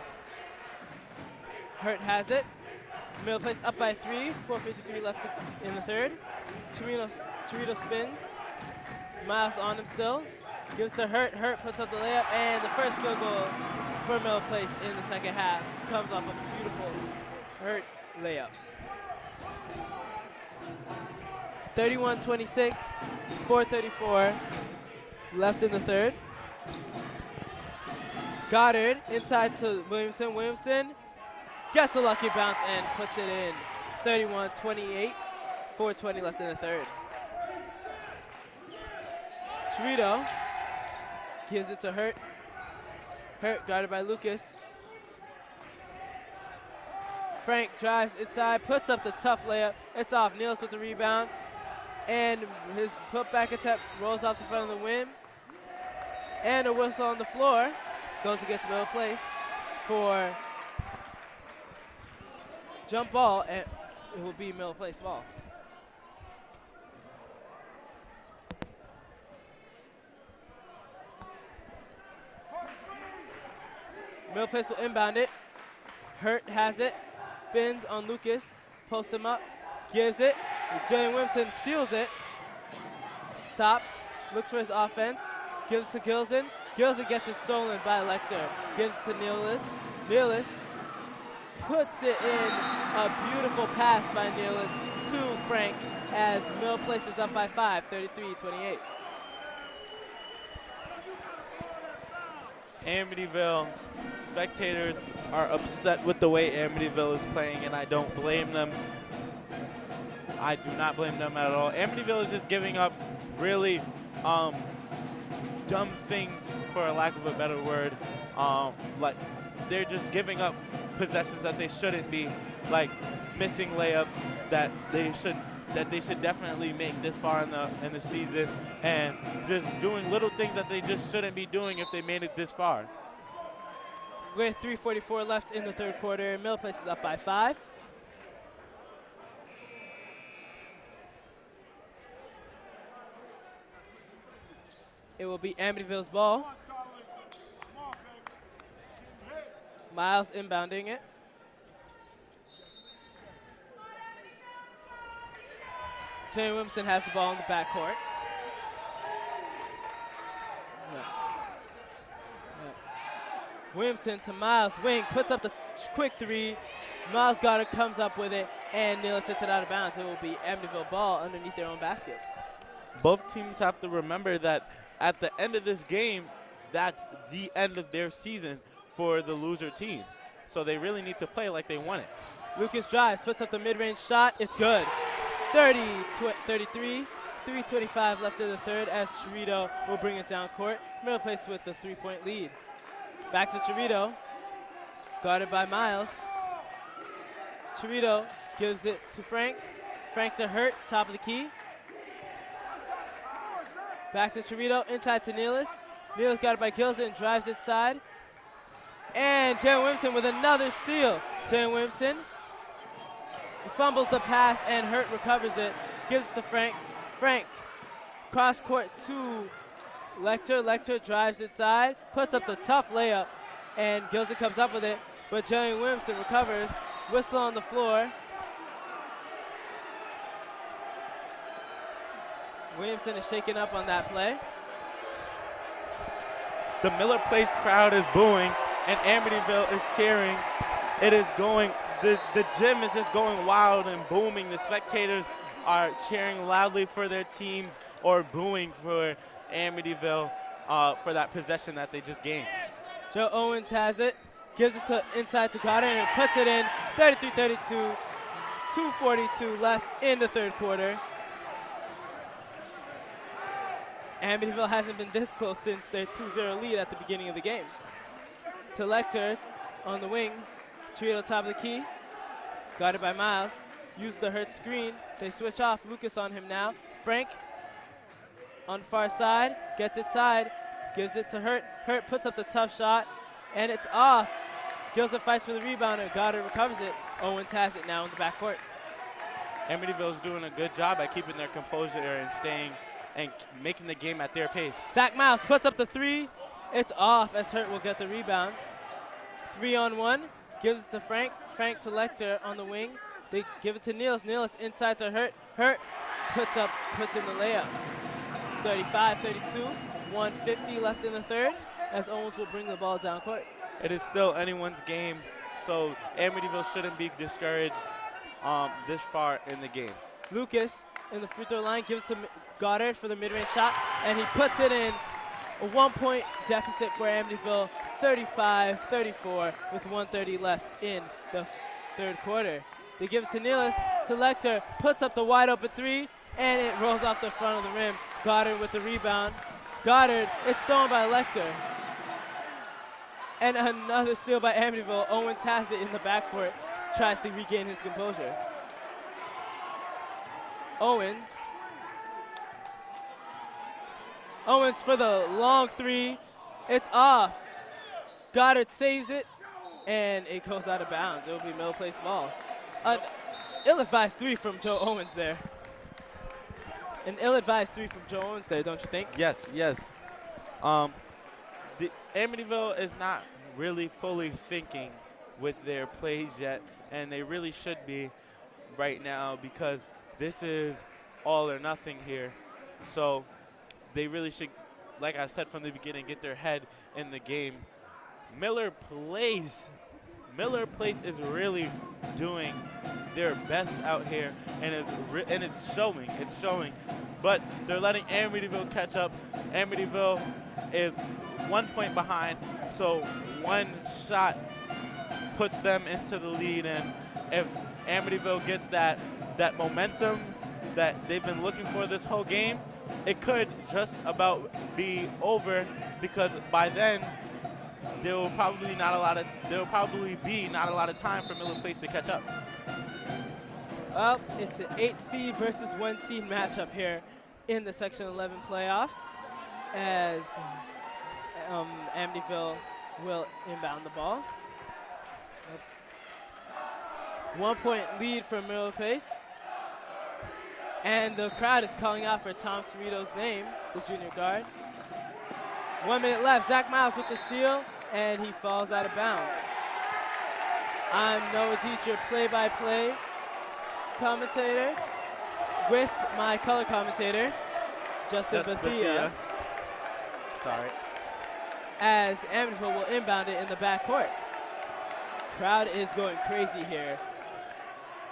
Hurt has it. Miller Place up by 3, 4:53 left in the third. Chirito spins. Miles on him still. Gives to Hurt. Hurt puts up the layup, and the first field goal for Miller Place in the second half comes off a beautiful Hurt layup. 31-26, 4:34 left in the third. Goddard inside to Williamson. Williamson gets a lucky bounce and puts it in. 31-28, 4:20 left in the third. Chirito gives it to Hurt. Hurt guarded by Lucas. Frank drives inside, puts up the tough layup. It's off. Niels with the rebound. And his putback attempt rolls off the front of the rim. And a whistle on the floor goes against Miller Place for jump ball, and it will be Miller Place ball. Miller Place will inbound it. Hurt has it, spins on Lucas, posts him up, gives it. Jalen Williamson steals it, stops, looks for his offense, gives to Gilson. Gilson gets it stolen by Lecter. Gives it to Nealis. Nealis puts it in. A beautiful pass by Nealis to Frank as Mill places up by 5, 33-28. Amityville spectators are upset with the way Amityville is playing, and I don't blame them. I do not blame them at all. Amityville is just giving up really dumb things, for a lack of a better word. Like they're just giving up possessions that they shouldn't be, like missing layups that they should definitely make this far in the season, and just doing little things that they just shouldn't be doing if they made it this far. With 3:44 left in the third quarter, Mill places up by 5. It will be Amityville's ball. Miles inbounding it. Jay Williamson has the ball in the backcourt. Williamson to Miles. Wing puts up the quick 3. Miles Goddard comes up with it, and Nealis hits it out of bounds. It will be Amityville ball underneath their own basket. Both teams have to remember that at the end of this game, that's the end of their season for the loser team. So they really need to play like they want it. Lucas drives, puts up the mid-range shot. It's good. 30-33, 3:25 left in the third as Chirito will bring it down court. Middle place with the 3-point lead. Back to Chirito, guarded by Miles. Chirito gives it to Frank. Frank to Hurt, top of the key. Back to Chirito, inside to Nealis. Nealis got it by Gilson, drives it side. And Jalen Williamson with another steal. Jalen Williamson fumbles the pass, and Hurt recovers it. Gives it to Frank. Frank, cross court to Lecter. Lecter drives it side, puts up the tough layup, and Gilson comes up with it. But Jalen Williamson recovers. Whistle on the floor. Williamson is shaken up on that play. The Miller Place crowd is booing, and Amityville is cheering. It is going, the gym is just going wild and booming. The spectators are cheering loudly for their teams or booing for Amityville for that possession that they just gained. Joe Owens has it, gives it to inside to Goddard, and puts it in. 33-32, 2:42 left in the third quarter. Amityville hasn't been this close since their 2-0 lead at the beginning of the game. To Lecter on the wing. Chirito top of the key. Guarded by Miles. Use the Hurt screen. They switch off. Lucas on him now. Frank on far side. Gets it side. Gives it to Hurt. Hurt puts up the tough shot. And it's off. Gilson fights for the rebound, and Goddard recovers it. Owens has it now in the backcourt. Amityville's doing a good job at keeping their composure and staying and making the game at their pace. Zach Miles puts up the 3. It's off as Hurt will get the rebound. 3-on-1. Gives it to Frank. Frank to Lecter on the wing. They give it to Nealis. Nealis inside to Hurt. Hurt puts in the layup. 35-32. 1:50 left in the third as Owens will bring the ball down court. It is still anyone's game, so Amityville shouldn't be discouraged this far in the game. Lucas in the free throw line gives to Goddard for the mid-range shot, and he puts it in. A 1-point deficit for Amityville, 35-34 with 1:30 left in the third quarter. They give it to Nealis, to Lecter, puts up the wide open 3, and it rolls off the front of the rim. Goddard with the rebound. Goddard, it's stolen by Lecter. And another steal by Amityville. Owens has it in the backcourt, tries to regain his composure. Owens for the long 3. It's off. Goddard saves it, and it goes out of bounds. It will be Middle Place ball. An ill-advised 3 from Joe Owens there. An ill-advised 3 from Joe Owens there, don't you think? Yes. The Amityville is not really fully thinking with their plays yet, and they really should be right now because this is all or nothing here. So they really should like I said from the beginning, get their head in the game. Miller Place is really doing their best out here, and it's showing. It's showing. But they're letting Amityville catch up. Amityville is 1 point behind, so one shot puts them into the lead. And if Amityville gets that momentum that they've been looking for this whole game, it could just about be over, because by then there will probably be not a lot of time for Miller Place to catch up. Well, it's an 8 seed versus 1 seed matchup here in the Section 11 playoffs, as Amityville will inbound the ball. 1 point lead for Miller Place. And the crowd is calling out for Tom Cerrito's name, the junior guard. 1 minute left. Zach Miles with the steal, and he falls out of bounds. I'm Noah Teacher, play-by-play commentator, with my color commentator, Justin Bethia. Sorry. As Amityville will inbound it in the backcourt. Crowd is going crazy here.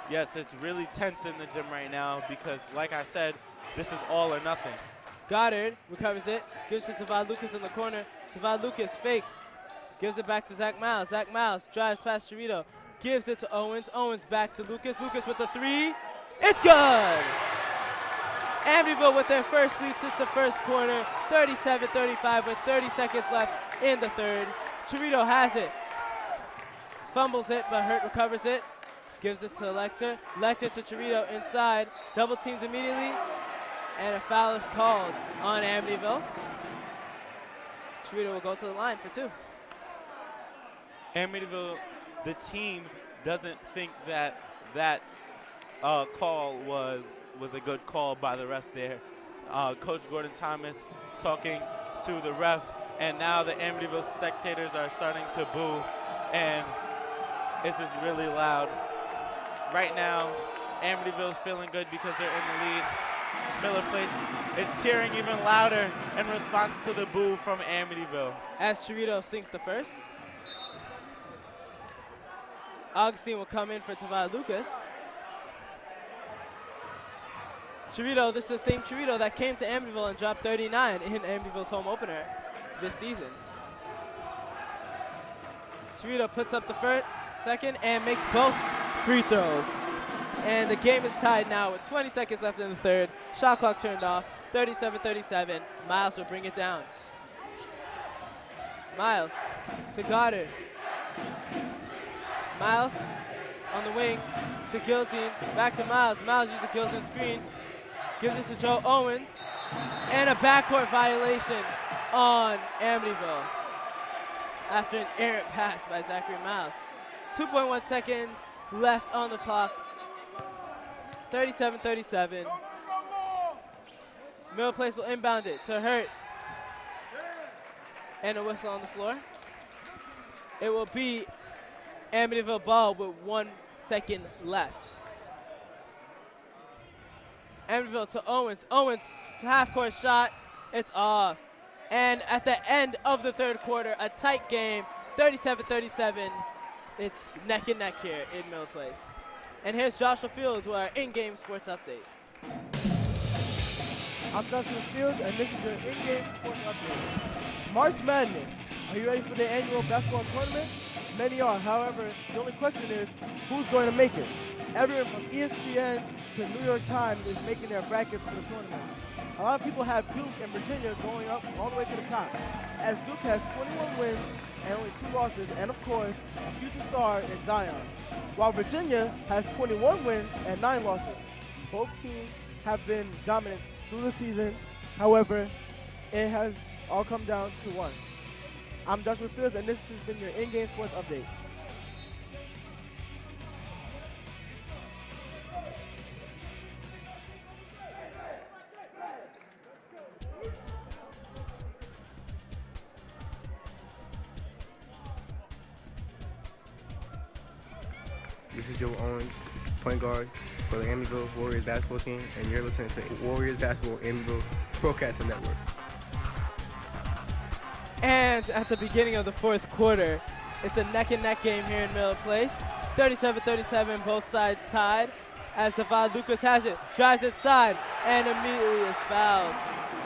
Yes, it's really tense in the gym right now because, like I said, this is all or nothing. Goddard recovers it, gives it to Tavad Lucas in the corner. Tavad Lucas fakes, gives it back to Zach Miles. Zach Miles drives past Cerrito, gives it to Owens. Owens back to Lucas. Lucas with the three. It's good! Amityville with their first lead since the first quarter, 37-35 with 30 seconds left in the third. Cerrito has it. Fumbles it, but Hurt recovers it. Gives it to Lecter. Lecter to Cerrito inside. Double teams immediately. And a foul is called on Amityville. Cerrito will go to the line for two. Amityville, the team, doesn't think that call was a good call by the refs there. Coach Gordon Thomas talking to the ref, and now the Amityville spectators are starting to boo, and it's just really loud. Right now, Amityville's feeling good because they're in the lead. Miller Place is cheering even louder in response to the boo from Amityville. As Cerrito sinks the first, Augustine will come in for Tavad Lucas. Cerrito, this is the same Cerrito that came to Amityville and dropped 39 in Amityville's home opener this season. Cerrito puts up the first, second, and makes both free throws. And the game is tied now with 20 seconds left in the third. Shot clock turned off, 37-37. Miles will bring it down. Miles to Goddard. Miles on the wing to Gilzine, back to Miles. Miles uses the Gilzine screen, gives it to Joe Owens, and a backcourt violation on Amityville after an errant pass by Zachary Miles. 2.1 seconds left on the clock. 37-37. Miller Place will inbound it to Hurt. And a whistle on the floor. It will be Amityville ball with 1 second left. Amityville to Owens. Owens, half-court shot. It's off. And at the end of the third quarter, a tight game, 37-37. It's neck and neck here in Miller Place. And here's Joshua Fields with our in-game sports update. I'm Joshua Fields, and this is your in-game sports update. March Madness. Are you ready for the annual basketball tournament? Many are. However, the only question is, who's going to make it? Everyone from ESPN to New York Times is making their brackets for the tournament. A lot of people have Duke and Virginia going up all the way to the top, as Duke has 21 wins and only 2 losses, and of course, a future star in Zion. While Virginia has 21 wins and 9 losses. Both teams have been dominant through the season. However, it has all come down to one. I'm Joshua Fields, and this has been your in-game sports update. This is Joe Owens, point guard for the Amityville Warriors basketball team, and you're listening to Warriors Basketball Amityville Broadcasting Network. And at the beginning of the fourth quarter, it's a neck-and-neck game here in Miller Place. 37-37, both sides tied. As Devad Lucas has it, drives inside, and immediately is fouled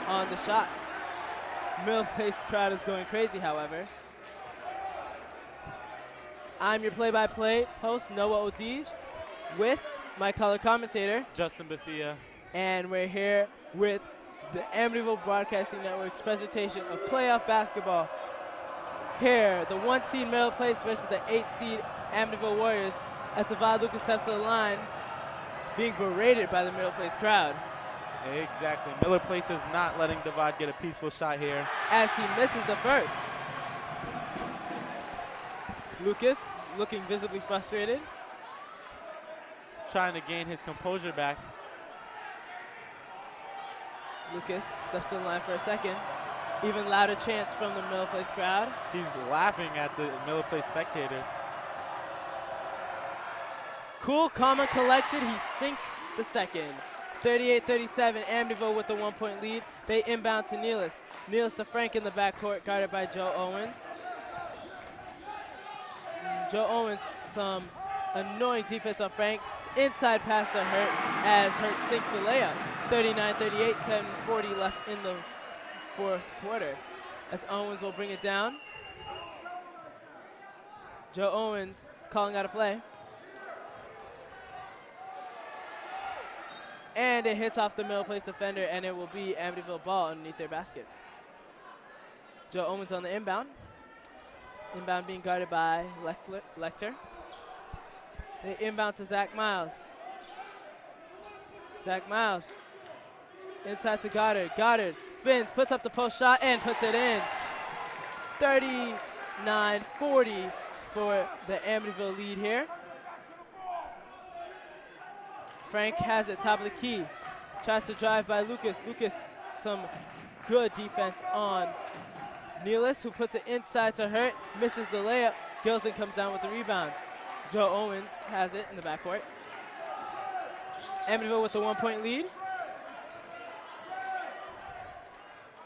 on the shot. Miller Place crowd is going crazy, however. I'm your play-by-play host, Noah Odij, with my color commentator, Justin Bethia. And we're here with the Amityville Broadcasting Network's presentation of playoff basketball. Here, the 1 seed Miller Place versus the 8 seed Amityville Warriors, as Devad Lucas steps to the line, being berated by the Miller Place crowd. Exactly. Miller Place is not letting Devad get a peaceful shot here, as he misses the first. Lucas looking visibly frustrated. Trying to gain his composure back. Lucas steps to the line for a second. Even louder chants from the Miller Place crowd. He's laughing at the Miller Place spectators. Cool, calm, and collected. He sinks the second. 38-37, Amityville with the 1-point lead. They inbound to Nealis. Nealis to Frank in the backcourt, guarded by Joe Owens. Joe Owens, some annoying defense on Frank. Inside pass to Hurt, as Hurt sinks the layup. 39-38, 7:40 left in the fourth quarter, as Owens will bring it down. Joe Owens calling out a play. And it hits off the Miller Place defender, and it will be Amityville ball underneath their basket. Joe Owens on the inbound. Inbound being guarded by Lecter. They inbound to Zach Miles. Zach Miles inside to Goddard. Goddard spins, puts up the post shot, and puts it in. 39-40 for the Amityville lead here. Frank has it, top of the key. Tries to drive by Lucas. Lucas, some good defense on Nealis, who puts it inside to Hurt, misses the layup. Gilson comes down with the rebound. Joe Owens has it in the backcourt. Amityville with the 1-point lead.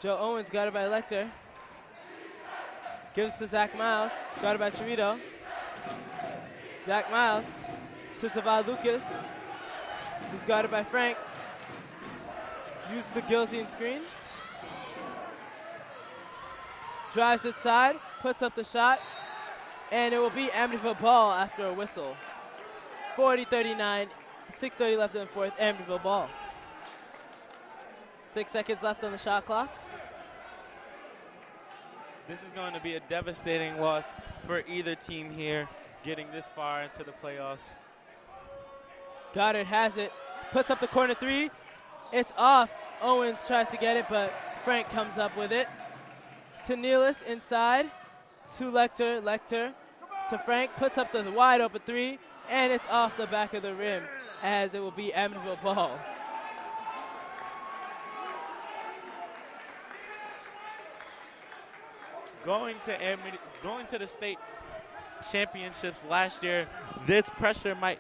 Joe Owens guarded by Lecter. Gives to Zach Miles, guarded by Chirito. Zach Miles to Devad Lucas, who's guarded by Frank. Uses the Gilzian screen. Drives inside, puts up the shot, and it will be Amityville ball after a whistle. 40-39, 6:30 left in the fourth, Amityville ball. 6 seconds left on the shot clock. This is going to be a devastating loss for either team here, getting this far into the playoffs. Goddard has it, puts up the corner three. It's off. Owens tries to get it, but Frank comes up with it. To Nealis inside, to Lecter. Lecter to Frank, puts up the wide open three, and it's off the back of the rim, as it will be Amityville ball. Going to the state championships last year, this pressure might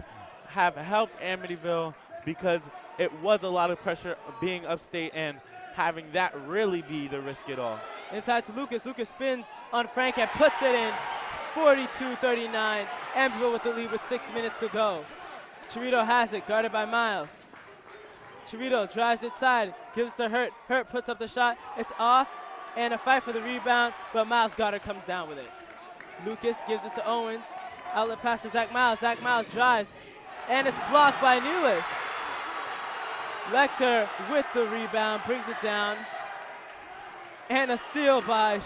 have helped Amityville because it was a lot of pressure being upstate and having that really be the risk it all. Inside to Lucas. Lucas spins on Frank and puts it in. 42-39. Amityville with the lead with 6 minutes to go. Chirito has it, guarded by Miles. Chirito drives inside, gives to Hurt. Hurt puts up the shot. It's off, and a fight for the rebound, but Miles Goddard comes down with it. Lucas gives it to Owens. Outlet pass to Zach Miles. Zach Miles drives, and it's blocked by Nealis. Lecter with the rebound, brings it down. And a steal by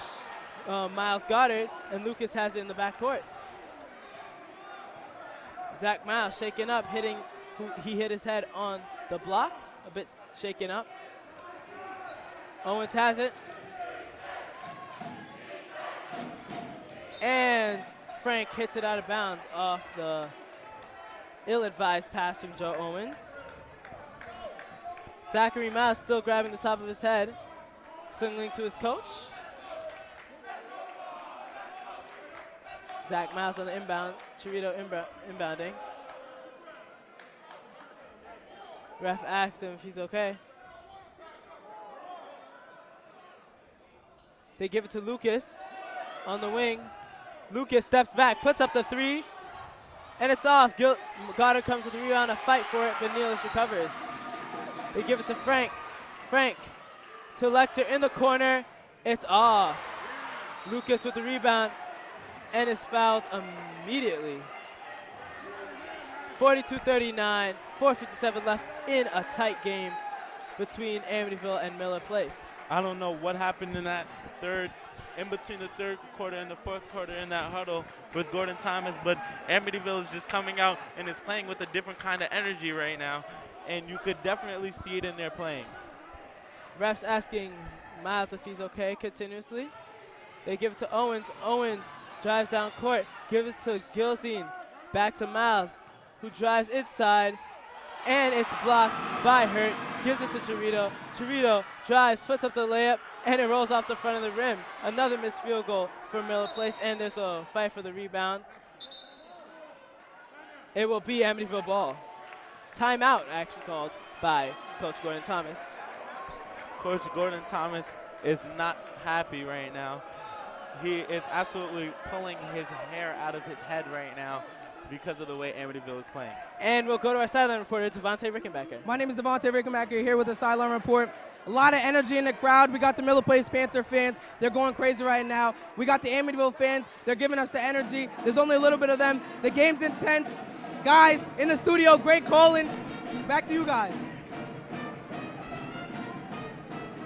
Miles Goddard, and Lucas has it in the backcourt. Zach Miles shaken up, he hit his head on the block, a bit shaken up. Owens has it. And Frank hits it out of bounds off the ill-advised pass from Joe Owens. Zachary Miles still grabbing the top of his head, signaling to his coach. Zach Miles on the inbound, Chirito inbounding. Ref asks him if he's okay. They give it to Lucas on the wing. Lucas steps back, puts up the three, and it's off. Goddard comes with the rebound, a fight for it, but Nealis recovers. They give it to Frank. Frank to Lecter in the corner. It's off. Lucas with the rebound and is fouled immediately. 42-39, 4:57 left in a tight game between Amityville and Miller Place. I don't know what happened in that in between the third quarter and the fourth quarter in that huddle with Gordon Thomas, but Amityville is just coming out and is playing with a different kind of energy right now, and you could definitely see it in their playing. Refs asking Miles if he's okay continuously. They give it to Owens. Owens drives down court, gives it to Gilzine. Back to Miles, who drives inside, and it's blocked by Hurt. Gives it to Chirito. Chirito drives, puts up the layup, and it rolls off the front of the rim. Another missed field goal for Miller Place, and there's a fight for the rebound. It will be Amityville ball. Timeout actually called by Coach Gordon Thomas. Coach Gordon Thomas is not happy right now. He is absolutely pulling his hair out of his head right now because of the way Amityville is playing. And we'll go to our sideline reporter, Devontae Rickenbacker. My name is Devontae Rickenbacker here with the sideline report. A lot of energy in the crowd. We got the Miller Place Panther fans. They're going crazy right now. We got the Amityville fans. They're giving us the energy. There's only a little bit of them. The game's intense. Guys, in the studio, great calling. Back to you guys.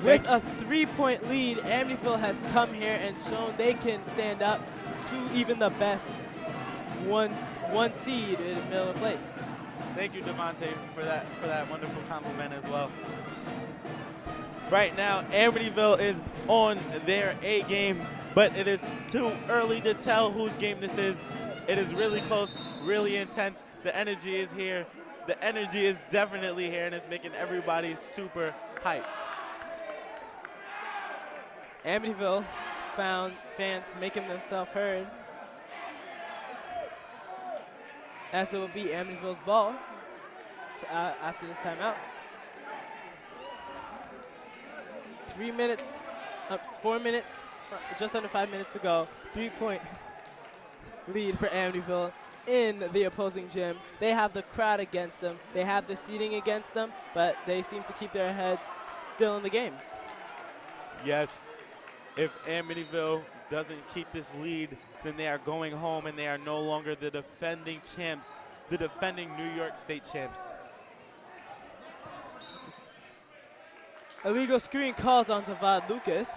With a 3-point lead, Amityville has come here and shown they can stand up to even the best one seed in Miller Place. Thank you, Devontae, for that wonderful compliment as well. Right now, Amityville is on their A game, but it is too early to tell whose game this is. It is really close, really intense. The energy is here. The energy is definitely here, and it's making everybody super hyped. Amityville found fans making themselves heard, as it will be Amityville's ball after this timeout. 4 minutes, just under 5 minutes to go. 3-point lead for Amityville in the opposing gym. They have the crowd against them. They have the seating against them, but they seem to keep their heads still in the game. Yes, if Amityville doesn't keep this lead, then they are going home and they are no longer the defending champs, the defending New York State champs. Illegal screen called on Tavad Lucas.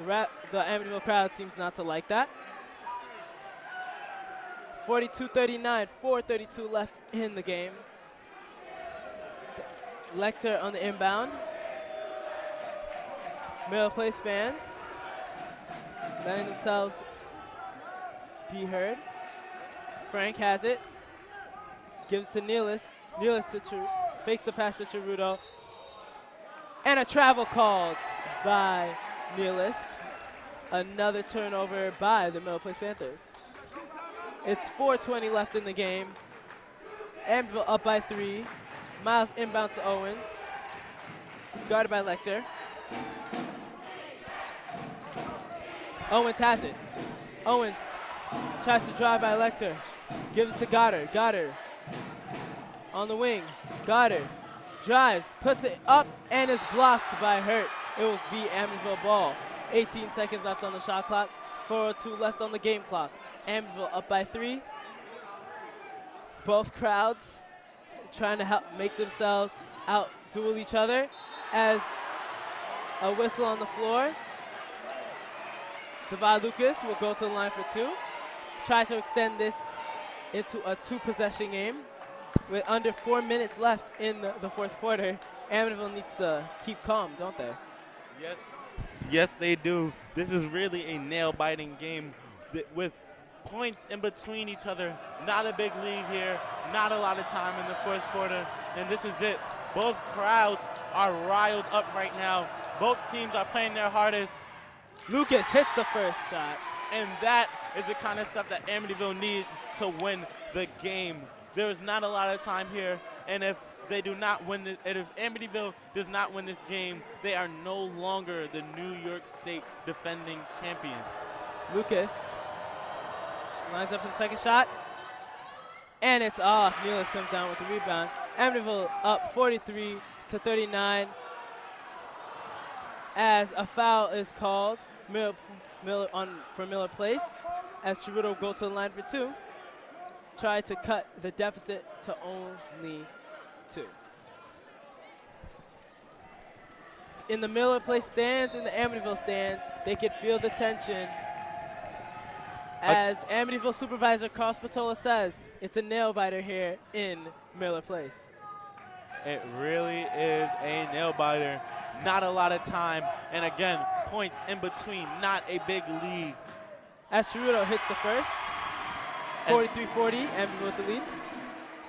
The Amityville crowd seems not to like that. 42-39, 4:32 left in the game. Lecter on the inbound. Miller Place fans letting themselves be heard. Frank has it. Gives to Nealis. Nealis fakes the pass to Cheruto. And a travel called by Nealis. Another turnover by the Miller Place Panthers. It's 4:20 left in the game. Amityville up by 3. Miles inbounds to Owens. Guarded by Lecter. Owens has it. Owens tries to drive by Lecter. Gives to Goddard. Goddard on the wing. Goddard drives, puts it up, and is blocked by Hurt. It will be Amityville ball. 18 seconds left on the shot clock. 4:02 left on the game clock. Amityville up by 3. Both crowds trying to help make themselves out-duel each other as a whistle on the floor. Tavad Lucas will go to the line for 2. Tries to extend this into a 2-possession game with under 4 minutes left in the fourth quarter. Amityville needs to keep calm, don't they? Yes, they do. This is really a nail-biting game with points in between each other. Not a big lead here. Not a lot of time in the fourth quarter. And this is it. Both crowds are riled up right now. Both teams are playing their hardest. Lucas hits the first shot. And that is the kind of stuff that Amityville needs to win the game. There is not a lot of time here. And if they do not win this, and if Amityville does not win this game, they are no longer the New York State defending champions. Lucas lines up for the second shot, and it's off. Nealis comes down with the rebound. Amityville up 43-39 as a foul is called for Miller Place as Cheruto go to the line for two. Try to cut the deficit to only 2. In the Miller Place stands, in the Amityville stands, they could feel the tension. As Amityville supervisor Carl Spatola says, it's a nail biter here in Miller Place. It really is a nail biter. Not a lot of time, and again, points in between, not a big lead. As Cheruto hits the first, 43-40, Amityville with the lead.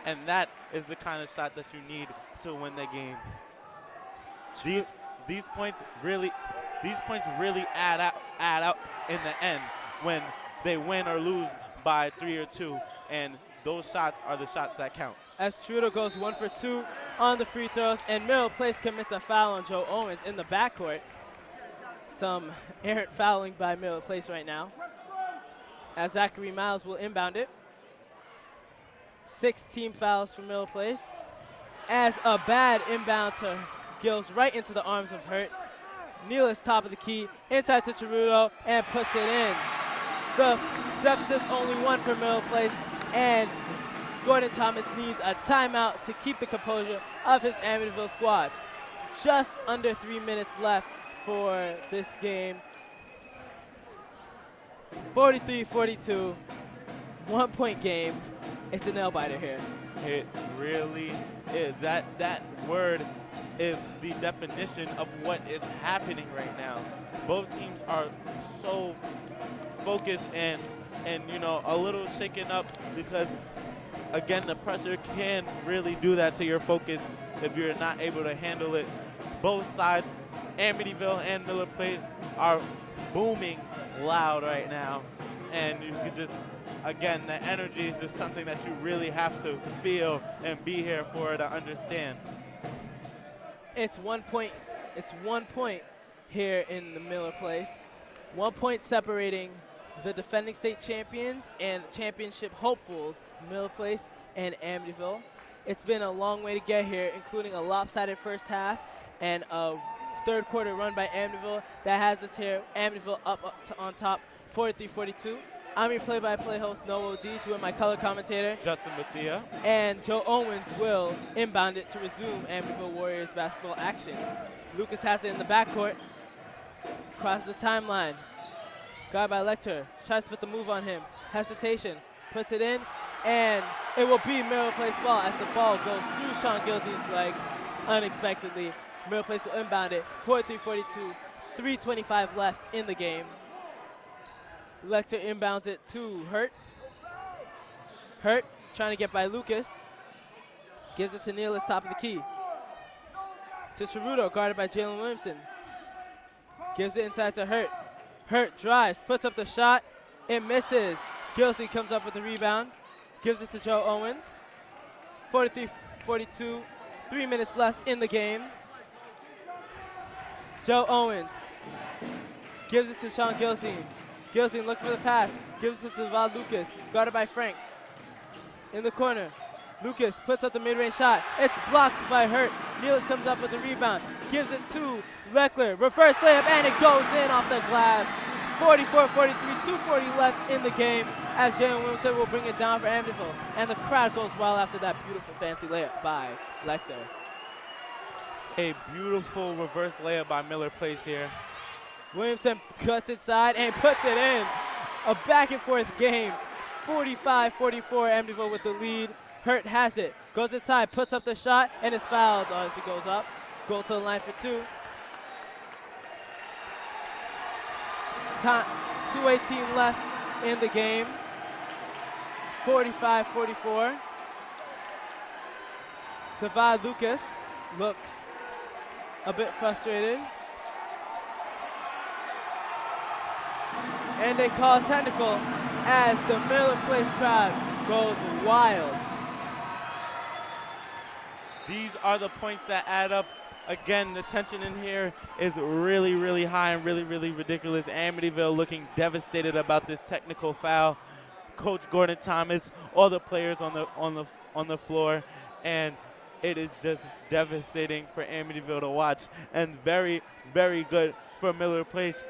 And that is the kind of shot that you need to win the game. These points really add up in the end when they win or lose by 3 or 2, and those shots are the shots that count. As Cheruto goes 1 for 2 on the free throws, and Miller Place commits a foul on Joe Owens in the backcourt. Some errant fouling by Miller Place right now. As Zachary Miles will inbound it. 6 team fouls for Miller Place. As a bad inbound to Gills right into the arms of Hurt. Nealis top of the key, inside to Cheruto, and puts it in. The deficit's only 1 for Miller Place, and Gordon Thomas needs a timeout to keep the composure of his Amityville squad. Just under 3 minutes left for this game. 43-42, 1-point game. It's a nail biter here. It really is. That word is the definition of what is happening right now. Both teams are so focused and you know, a little shaken up because, again, the pressure can really do that to your focus if you're not able to handle it. Both sides, Amityville and Miller Place, are booming loud right now, and you could just, again, the energy is just something that you really have to feel and be here for to understand. It's 1 point. It's 1 point here in the Miller Place. 1 point separating the defending state champions and championship hopefuls, Miller Place and Amityville. It's been a long way to get here, including a lopsided first half and a third quarter run by Amityville that has us here. Amityville up on top, 43-42. I'm your play-by-play host, Noah Deej, with my color commentator, Justin Bethia. And Joe Owens will inbound it to resume Amityville Warriors basketball action. Lucas has it in the backcourt, across the timeline. Guard by Lecter, tries to put the move on him. Hesitation, puts it in, and it will be Miller Place ball as the ball goes through Sean Gilsey's legs unexpectedly. Miller Place will inbound it, 43-42, 3:25 left in the game. Lecter inbounds it to Hurt. Hurt trying to get by Lucas. Gives it to Nealis, top of the key. To Cheruto, guarded by Jalen Williamson. Gives it inside to Hurt. Hurt drives, puts up the shot. It misses. Gilsey comes up with the rebound. Gives it to Joe Owens. 43-42, 3 minutes left in the game. Joe Owens gives it to Sean Gilsey. Gilsey looking for the pass. Gives it to Val Lucas, guarded by Frank. In the corner, Lucas puts up the mid-range shot. It's blocked by Hurt. Nealis comes up with the rebound. Gives it to Leckler. Reverse layup, and it goes in off the glass. 44-43, 2:40 left in the game as Jalen Williamson will bring it down for Amityville. And the crowd goes wild after that beautiful fancy layup by Lecter. A beautiful reverse layup by Miller Place here. Williamson cuts inside and puts it in. A back and forth game. 45-44, Amityville with the lead. Hurt has it, goes inside, puts up the shot, and is fouled as he goes up. Go to the line for 2. Time, 2:18 left in the game. 45-44. Tavad Lucas looks a bit frustrated. And they call a technical as the Miller Place crowd goes wild. These are the points that add up. Again, the tension in here is really, really high and really, really ridiculous. Amityville looking devastated about this technical foul. Coach Gordon Thomas, all the players on the floor, and it is just devastating for Amityville to watch, and very, very good for Miller Place.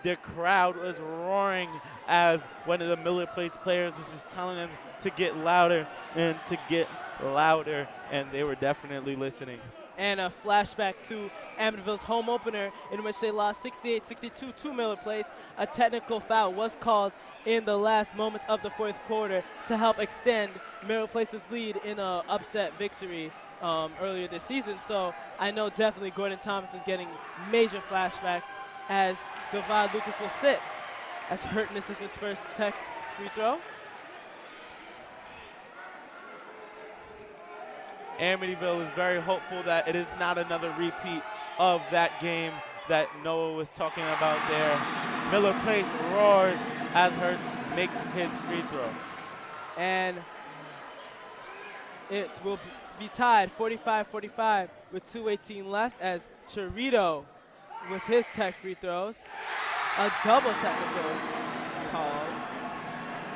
The crowd was roaring as one of the Miller Place players was just telling them to get louder and to get louder, and they were definitely listening. And a flashback to Amityville's home opener in which they lost 68-62 to Miller Place. A technical foul was called in the last moments of the fourth quarter to help extend Miller Place's lead in an upset victory earlier this season. So I know definitely Gordon Thomas is getting major flashbacks as Javad Lucas will sit as Hurt misses his first tech free throw. Amityville is very hopeful that it is not another repeat of that game that Noah was talking about there. Miller Place roars as Hurt makes his free throw. And it will be tied 45-45 with 2:18 left as Chirito with his tech free throws. A double technical calls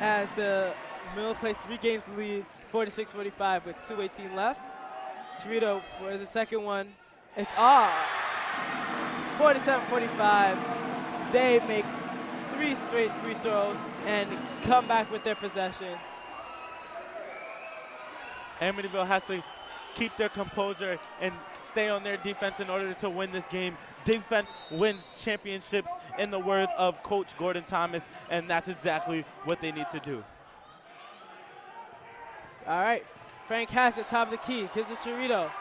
as the Miller Place regains the lead 46-45 with 2:18 left. Chirito for the second one. It's 47-45. They make 3 straight free throws and come back with their possession. Amityville has to keep their composure and stay on their defense in order to win this game. Defense wins championships, in the words of Coach Gordon Thomas, and that's exactly what they need to do. All right, Frank has it, top of the key, gives it to Chirito.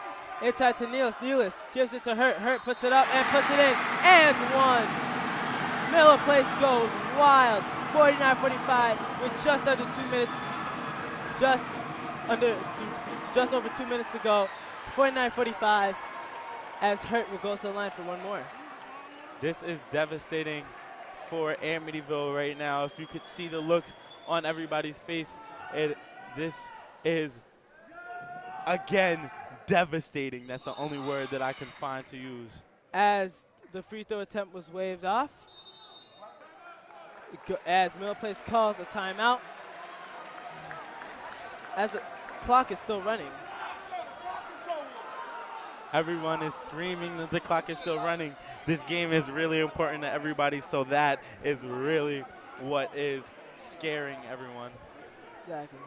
Inside to Nealis. Nealis gives it to Hurt. Hurt puts it up and puts it in, and one. Miller Place goes wild, 49-45 with just under 2 minutes, just over 2 minutes to go. 49-45 as Hurt will go to the line for one more. This is devastating for Amityville right now. If you could see the looks on everybody's face, this is, again, devastating. That's the only word that I can find to use. As the free throw attempt was waved off, as Miller Place calls a timeout, as the clock is still running. Everyone is screaming that the clock is still running. This game is really important to everybody, so that is really what is scaring everyone. Exactly.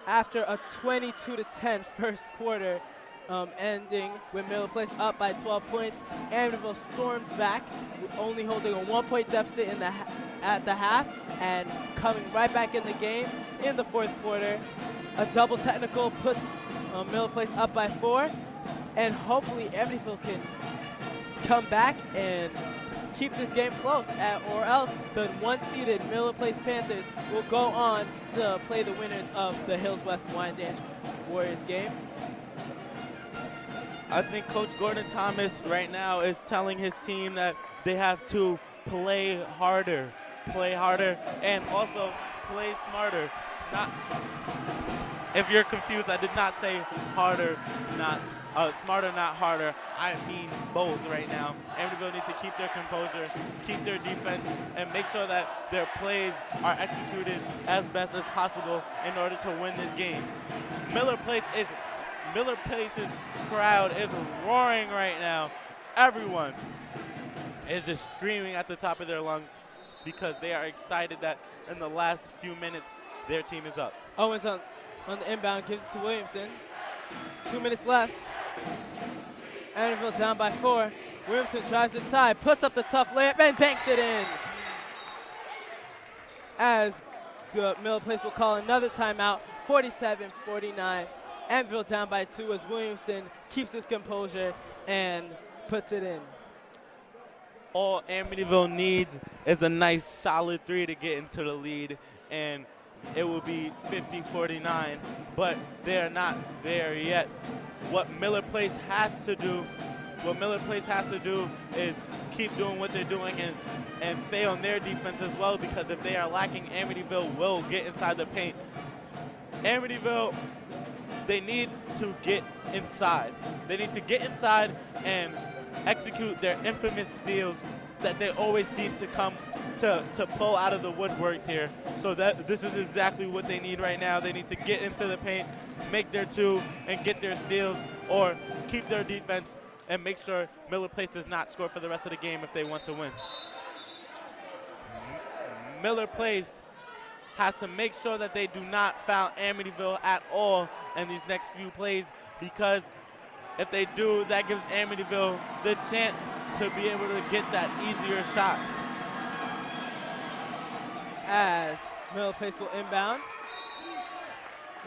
After a 22-10 first quarter, ending with Miller Place up by 12 points, Amityville stormed back, only holding a 1-point deficit at the half, and coming right back in the game in the fourth quarter. A double technical puts Miller Place up by 4, and hopefully Amityville can come back and keep this game close, or else the one-seeded Miller Place Panthers will go on to play the winners of the Hills West Wyandanch Warriors game. I think Coach Gordon Thomas right now is telling his team that they have to play harder, and also play smarter. If you're confused, I did not say harder, smarter, not harder. I mean both right now. Amityville needs to keep their composure, keep their defense, and make sure that their plays are executed as best as possible in order to win this game. Miller Place's crowd is roaring right now. Everyone is just screaming at the top of their lungs because they are excited that in the last few minutes their team is up. Owens on the inbound, gives it to Williamson. 2 minutes left. Amityville down by 4. Williamson drives inside, puts up the tough layup, and banks it in. As the Miller Place will call another timeout, 47-49. Amityville down by 2 as Williamson keeps his composure and puts it in. All Amityville needs is a nice solid 3 to get into the lead, and it will be 50-49, but they're not there yet. What Miller Place has to do is keep doing what they're doing and stay on their defense as well, because if they are lacking, Amityville will get inside the paint. Amityville, they need to get inside. They need to get inside and execute their infamous steals that they always seem to come to pull out of the woodworks here. So that this is exactly what they need right now. They need to get into the paint, make their two, and get their steals, or keep their defense and make sure Miller Place does not score for the rest of the game if they want to win. Miller Place has to make sure that they do not foul Amityville at all in these next few plays, because if they do, that gives Amityville the chance to be able to get that easier shot. As Miller Place will inbound.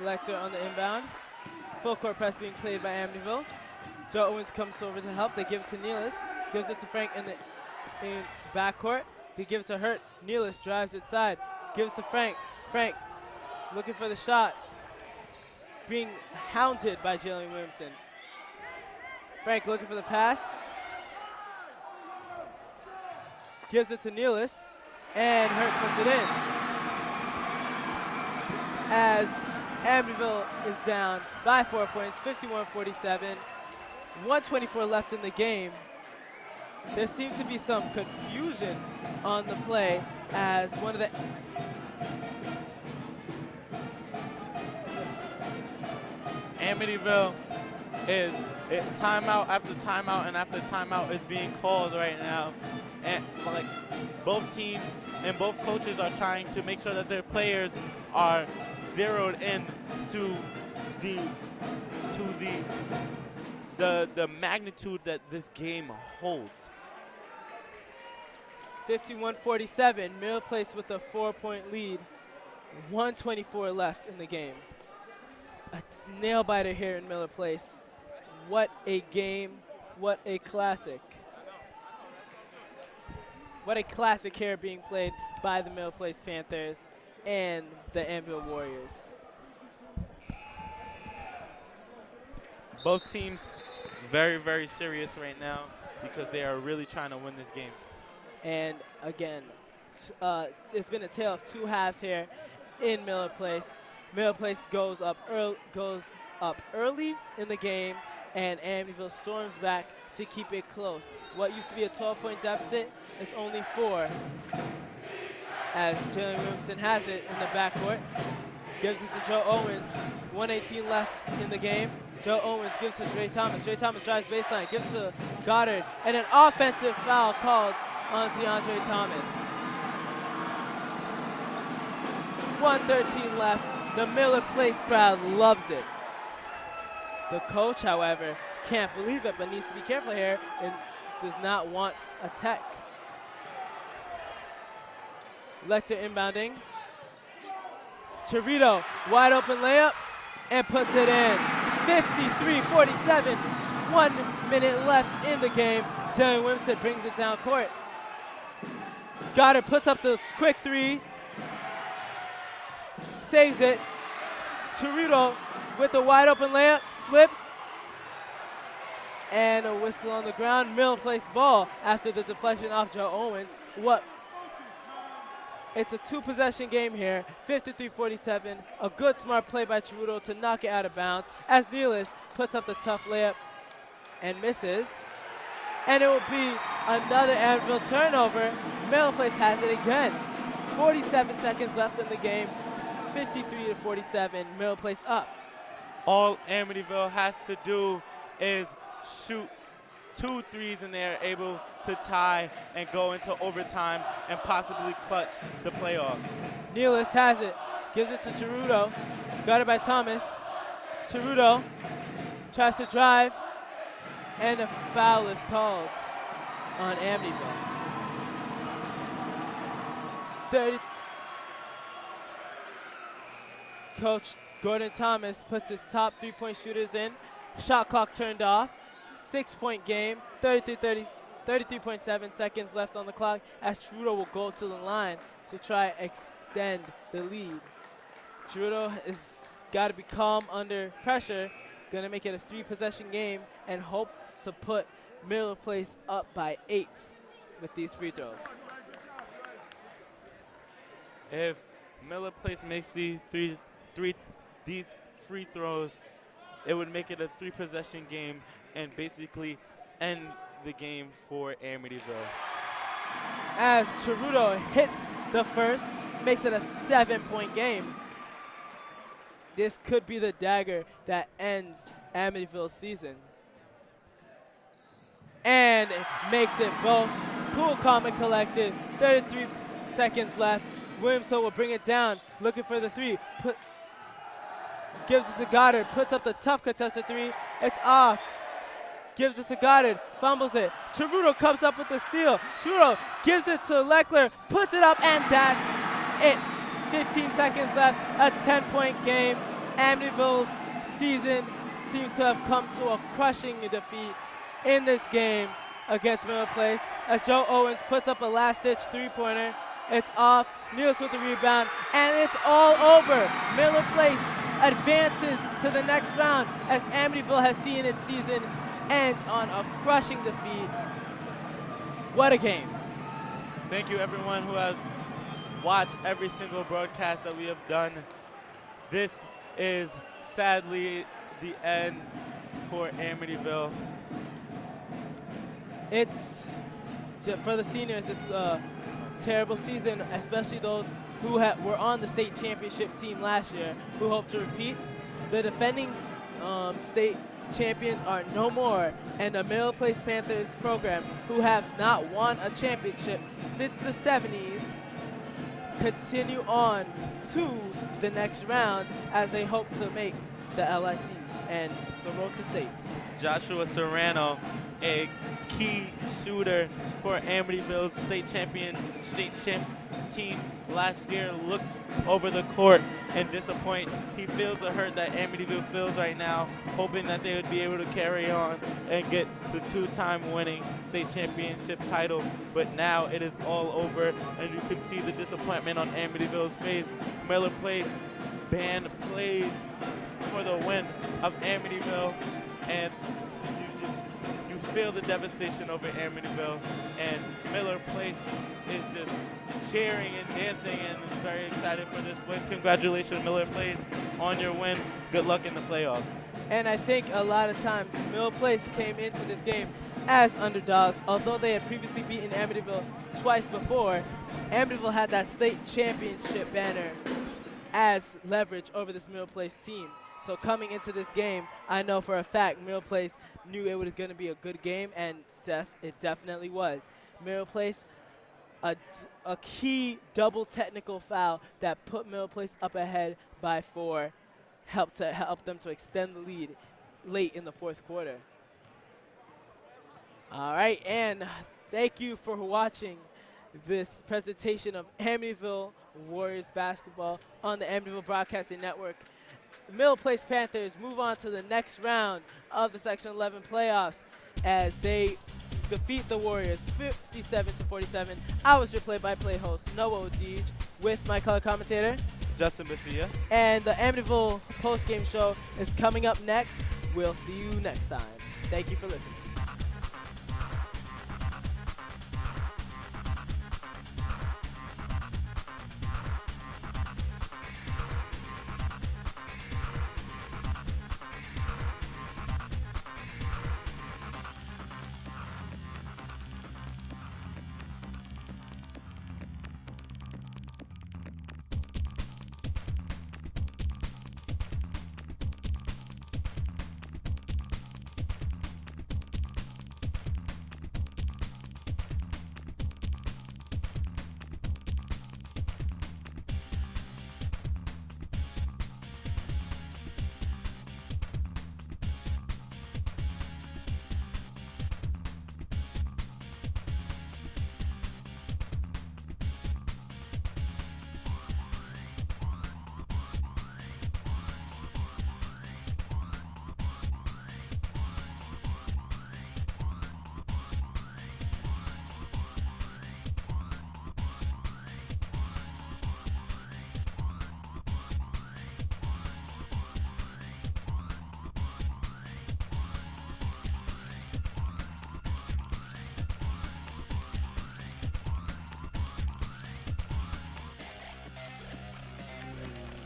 Lecter on the inbound. Full court press being played by Amityville. Joe Owens comes over to help. They give it to Nealis. Gives it to Frank in backcourt. They give it to Hurt. Nealis drives it side. Gives to Frank. Frank looking for the shot. Being hounded by Jalen Williamson. Frank looking for the pass. Gives it to Nealis. And Hurt puts it in. As Amityville is down by 4 points, 51-47. 1:24 left in the game. There seems to be some confusion on the play as one of the Amityville is timeout after timeout and after timeout is being called right now. And like both teams and both coaches are trying to make sure that their players are zeroed in to the magnitude that this game holds. 51-47, Miller Place with a 4-point lead. 1:24 left in the game. A nail biter here in Miller Place. What a game, what a classic. What a classic here being played by the Miller Place Panthers and the Amityville Warriors. Both teams very, very serious right now because they are really trying to win this game. And again, it's been a tale of two halves here in Miller Place. Miller Place goes up early in the game, and Amityville storms back to keep it close. What used to be a 12-point deficit is only 4. As Jalen Williamson has it in the backcourt, gives it to Joe Owens. 1:18 left in the game. Joe Owens gives to Dre Thomas. Dre Thomas drives baseline, gives to Goddard, and an offensive foul called on DeAndre Thomas. 1:13 left. The Miller Place crowd loves it. The coach, however, can't believe it, but needs to be careful here and does not want a tech. Lecter inbounding. Torito, wide open layup, and puts it in. 53-47, 1 minute left in the game. Jalen Williamson brings it down court. Goddard puts up the quick 3, saves it. Torito with the wide open layup, slips, and a whistle on the ground. Miller Place ball after the deflection off Joe Owens. It's a 2-possession game here, 53-47. A good, smart play by Chirudo to knock it out of bounds as Nealis puts up the tough layup and misses. And it will be another Amityville turnover. Miller Place has it again. 47 seconds left in the game, 53-47, Miller Place up. All Amityville has to do is shoot 2 threes, and they're able to tie and go into overtime and possibly clutch the playoffs. Nealis has it, gives it to Chirudo, guarded by Thomas. Chirudo tries to drive, and a foul is called on Amityville. 30. Coach Gordon Thomas puts his top 3-point shooters in. Shot clock turned off. 6-point game, 33.7 seconds left on the clock as Chirudo will go to the line to try extend the lead. Chirudo has got to be calm under pressure, going to make it a 3-possession game and hopes to put Miller Place up by 8. with these free throws. If Miller Place makes these free throws, it would make it a 3-possession game and basically end the game for Amityville. As Cheruto hits the first, makes it a 7-point game. This could be the dagger that ends Amityville's season. And it makes it both. Cool, calm, and collected. 33 seconds left. Williamson will bring it down, looking for the three. Gives it to Goddard, puts up the tough contested three. It's off. Gives it to Goddard, fumbles it. Cheruto comes up with the steal. Cheruto gives it to Leckler, puts it up, and that's it. 15 seconds left, a 10-point game. Amityville's season seems to have come to a crushing defeat in this game against Miller Place as Joe Owens puts up a last-ditch three-pointer. It's off, Niels with the rebound, and it's all over. Miller Place advances to the next round as Amityville has seen its season end on a crushing defeat. What a game. Thank you everyone who has watched every single broadcast that we have done. This is sadly the end for Amityville. It's, for the seniors, it's a terrible season, especially those who were on the state championship team last year who hope to repeat. The defending state champions are no more, and the Miller Place Panthers program, who have not won a championship since the 70s, continue on to the next round as they hope to make the LIC and the road to states. Joshua Serrano, a key shooter for Amityville's state champ team last year, looks over the court and disappoint. He feels the hurt that Amityville feels right now, hoping that they would be able to carry on and get the 2-time winning state championship title. But now it is all over, and you can see the disappointment on Amityville's face. Miller Place band plays for the win of Amityville, and you feel the devastation over Amityville, and Miller Place is just cheering and dancing and is very excited for this win. Congratulations, Miller Place, on your win. Good luck in the playoffs. And I think a lot of times Miller Place came into this game as underdogs. Although they had previously beaten Amityville twice before, Amityville had that state championship banner as leverage over this Miller Place team. So coming into this game, I know for a fact Miller Place knew it was going to be a good game, and it definitely was. Miller Place, a key double technical foul that put Miller Place up ahead by 4, helped them to extend the lead late in the fourth quarter. All right, and thank you for watching this presentation of Amityville Warriors basketball on the Amityville Broadcasting Network. The Miller Place Panthers move on to the next round of the Section 11 playoffs as they defeat the Warriors 57-47. I was your play-by-play host, Noah Odeej, with my color commentator, Justin Bethia. And the Amityville postgame show is coming up next. We'll see you next time. Thank you for listening.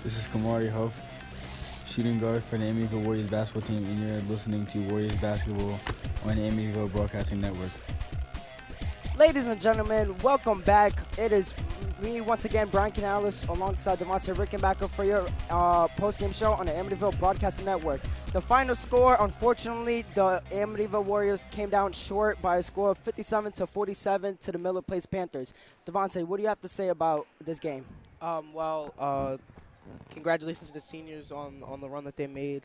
This is Kamari Huff, shooting guard for the Amityville Warriors basketball team, and you're listening to Warriors basketball on the Amityville Broadcasting Network. Ladies and gentlemen, welcome back. It is me once again, Brian Canales, alongside Devontae Rickenbacker for your post-game show on the Amityville Broadcasting Network. The final score, unfortunately, the Amityville Warriors came down short by a score of 57-47 to the Miller Place Panthers. Devontae, what do you have to say about this game? Congratulations to the seniors on the run that they made.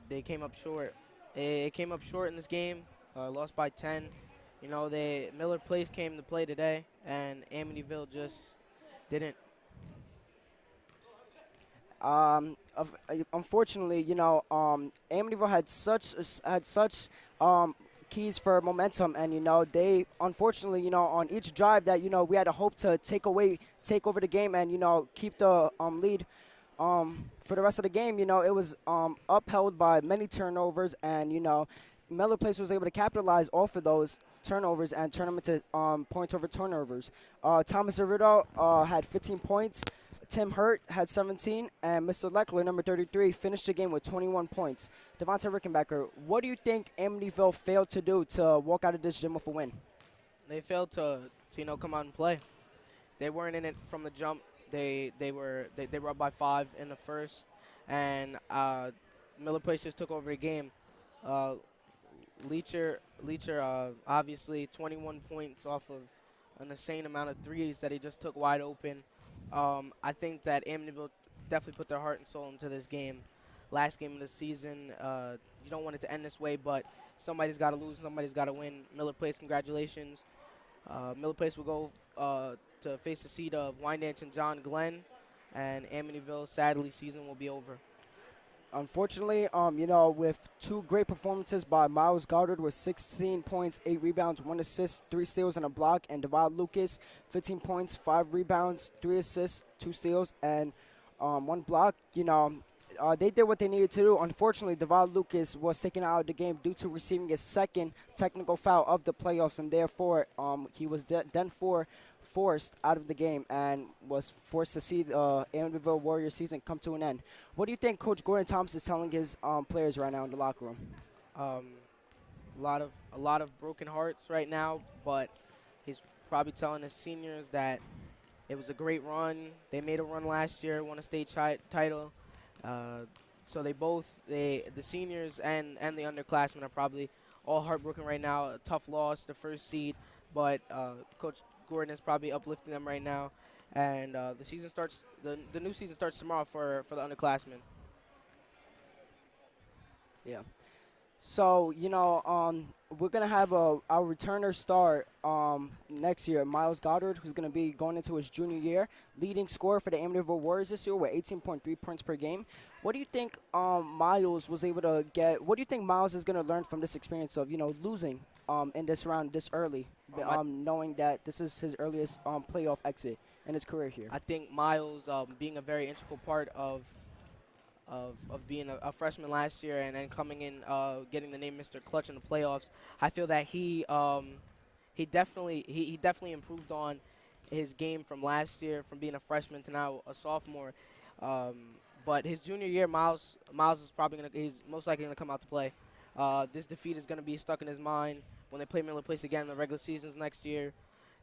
They came up short. It came up short in this game. Lost by 10. You know, Miller Place came to play today, and Amityville just didn't. Unfortunately, you know, Amityville had such keys for momentum, and you know, they unfortunately, you know, on each drive that, you know, we had a hope to take over the game and, you know, keep the lead. For the rest of the game, you know, it was upheld by many turnovers, and you know, Miller Place was able to capitalize off of those turnovers and turn them into points over turnovers. Thomas Cerrito had 15 points. Tim Hurt had 17, and Mr. Leckler, number 33, finished the game with 21 points. Devontae Rickenbacker, what do you think Amityville failed to do to walk out of this gym with a win? They failed to you know, come out and play. They weren't in it from the jump. They were up by 5 in the first, and Miller Place just took over the game. Leacher, obviously 21 points off of an insane amount of threes that he just took wide open. I think that Amityville definitely put their heart and soul into this game. Last game of the season, you don't want it to end this way, but somebody's got to lose, somebody's got to win. Miller Place, congratulations. Miller Place will go to face the seed of Wyandanch and John Glenn, and Amityville, sadly, season will be over. Unfortunately, you know, with 2 great performances by Miles Goddard with 16 points, 8 rebounds, 1 assist, 3 steals, and a block, and Deval Lucas, 15 points, 5 rebounds, 3 assists, 2 steals, and 1 block. You know, they did what they needed to do. Unfortunately, Deval Lucas was taken out of the game due to receiving his second technical foul of the playoffs, and therefore he was then forced out of the game and was forced to see the Amityville Warriors season come to an end. What do you think Coach Gordon Thomas is telling his players right now in the locker room? A lot of broken hearts right now, but he's probably telling his seniors that it was a great run. They made a run last year, won a state title. So the seniors and the underclassmen are probably all heartbroken right now. A tough loss, the first seed, but Coach Gordon is probably uplifting them right now, and the new season starts tomorrow for the underclassmen. Yeah. So, you know, we're going to have our returner start next year, Miles Goddard, who's going to be going into his junior year, leading scorer for the Amityville Warriors this year with 18.3 points per game. What do you think Miles was able to get? What do you think Miles is going to learn from this experience of, you know, losing in this round this early, knowing that this is his earliest playoff exit in his career here? I think Miles, being a very integral part of being a freshman last year and then coming in, getting the name Mr. Clutch in the playoffs, I feel that he definitely improved on his game from last year, from being a freshman to now a sophomore. But his junior year, Miles is he's most likely gonna come out to play. This defeat is gonna be stuck in his mind when they play Miller Place again in the regular seasons next year.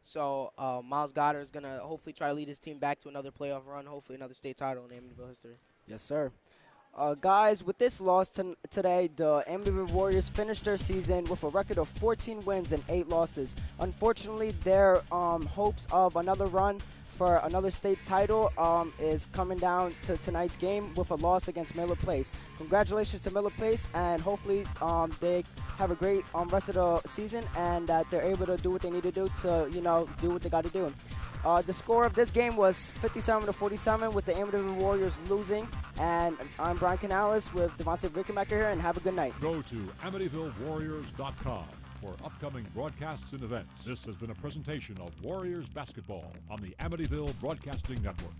So Miles Goddard is gonna hopefully try to lead his team back to another playoff run, hopefully another state title in Amityville history. Yes, sir. Guys, with this loss today, the Amityville Warriors finished their season with a record of 14 wins and 8 losses. Unfortunately, their hopes of another run for another state title is coming down to tonight's game with a loss against Miller Place. Congratulations to Miller Place, and hopefully they have a great rest of the season and that they're able to do what they need to do to, you know, do what they got to do. The score of this game was 57-47 with the Amityville Warriors losing. And I'm Brian Canales with Devontae Rickenbacker here, and have a good night. Go to AmityvilleWarriors.com for upcoming broadcasts and events. This has been a presentation of Warriors Basketball on the Amityville Broadcasting Network.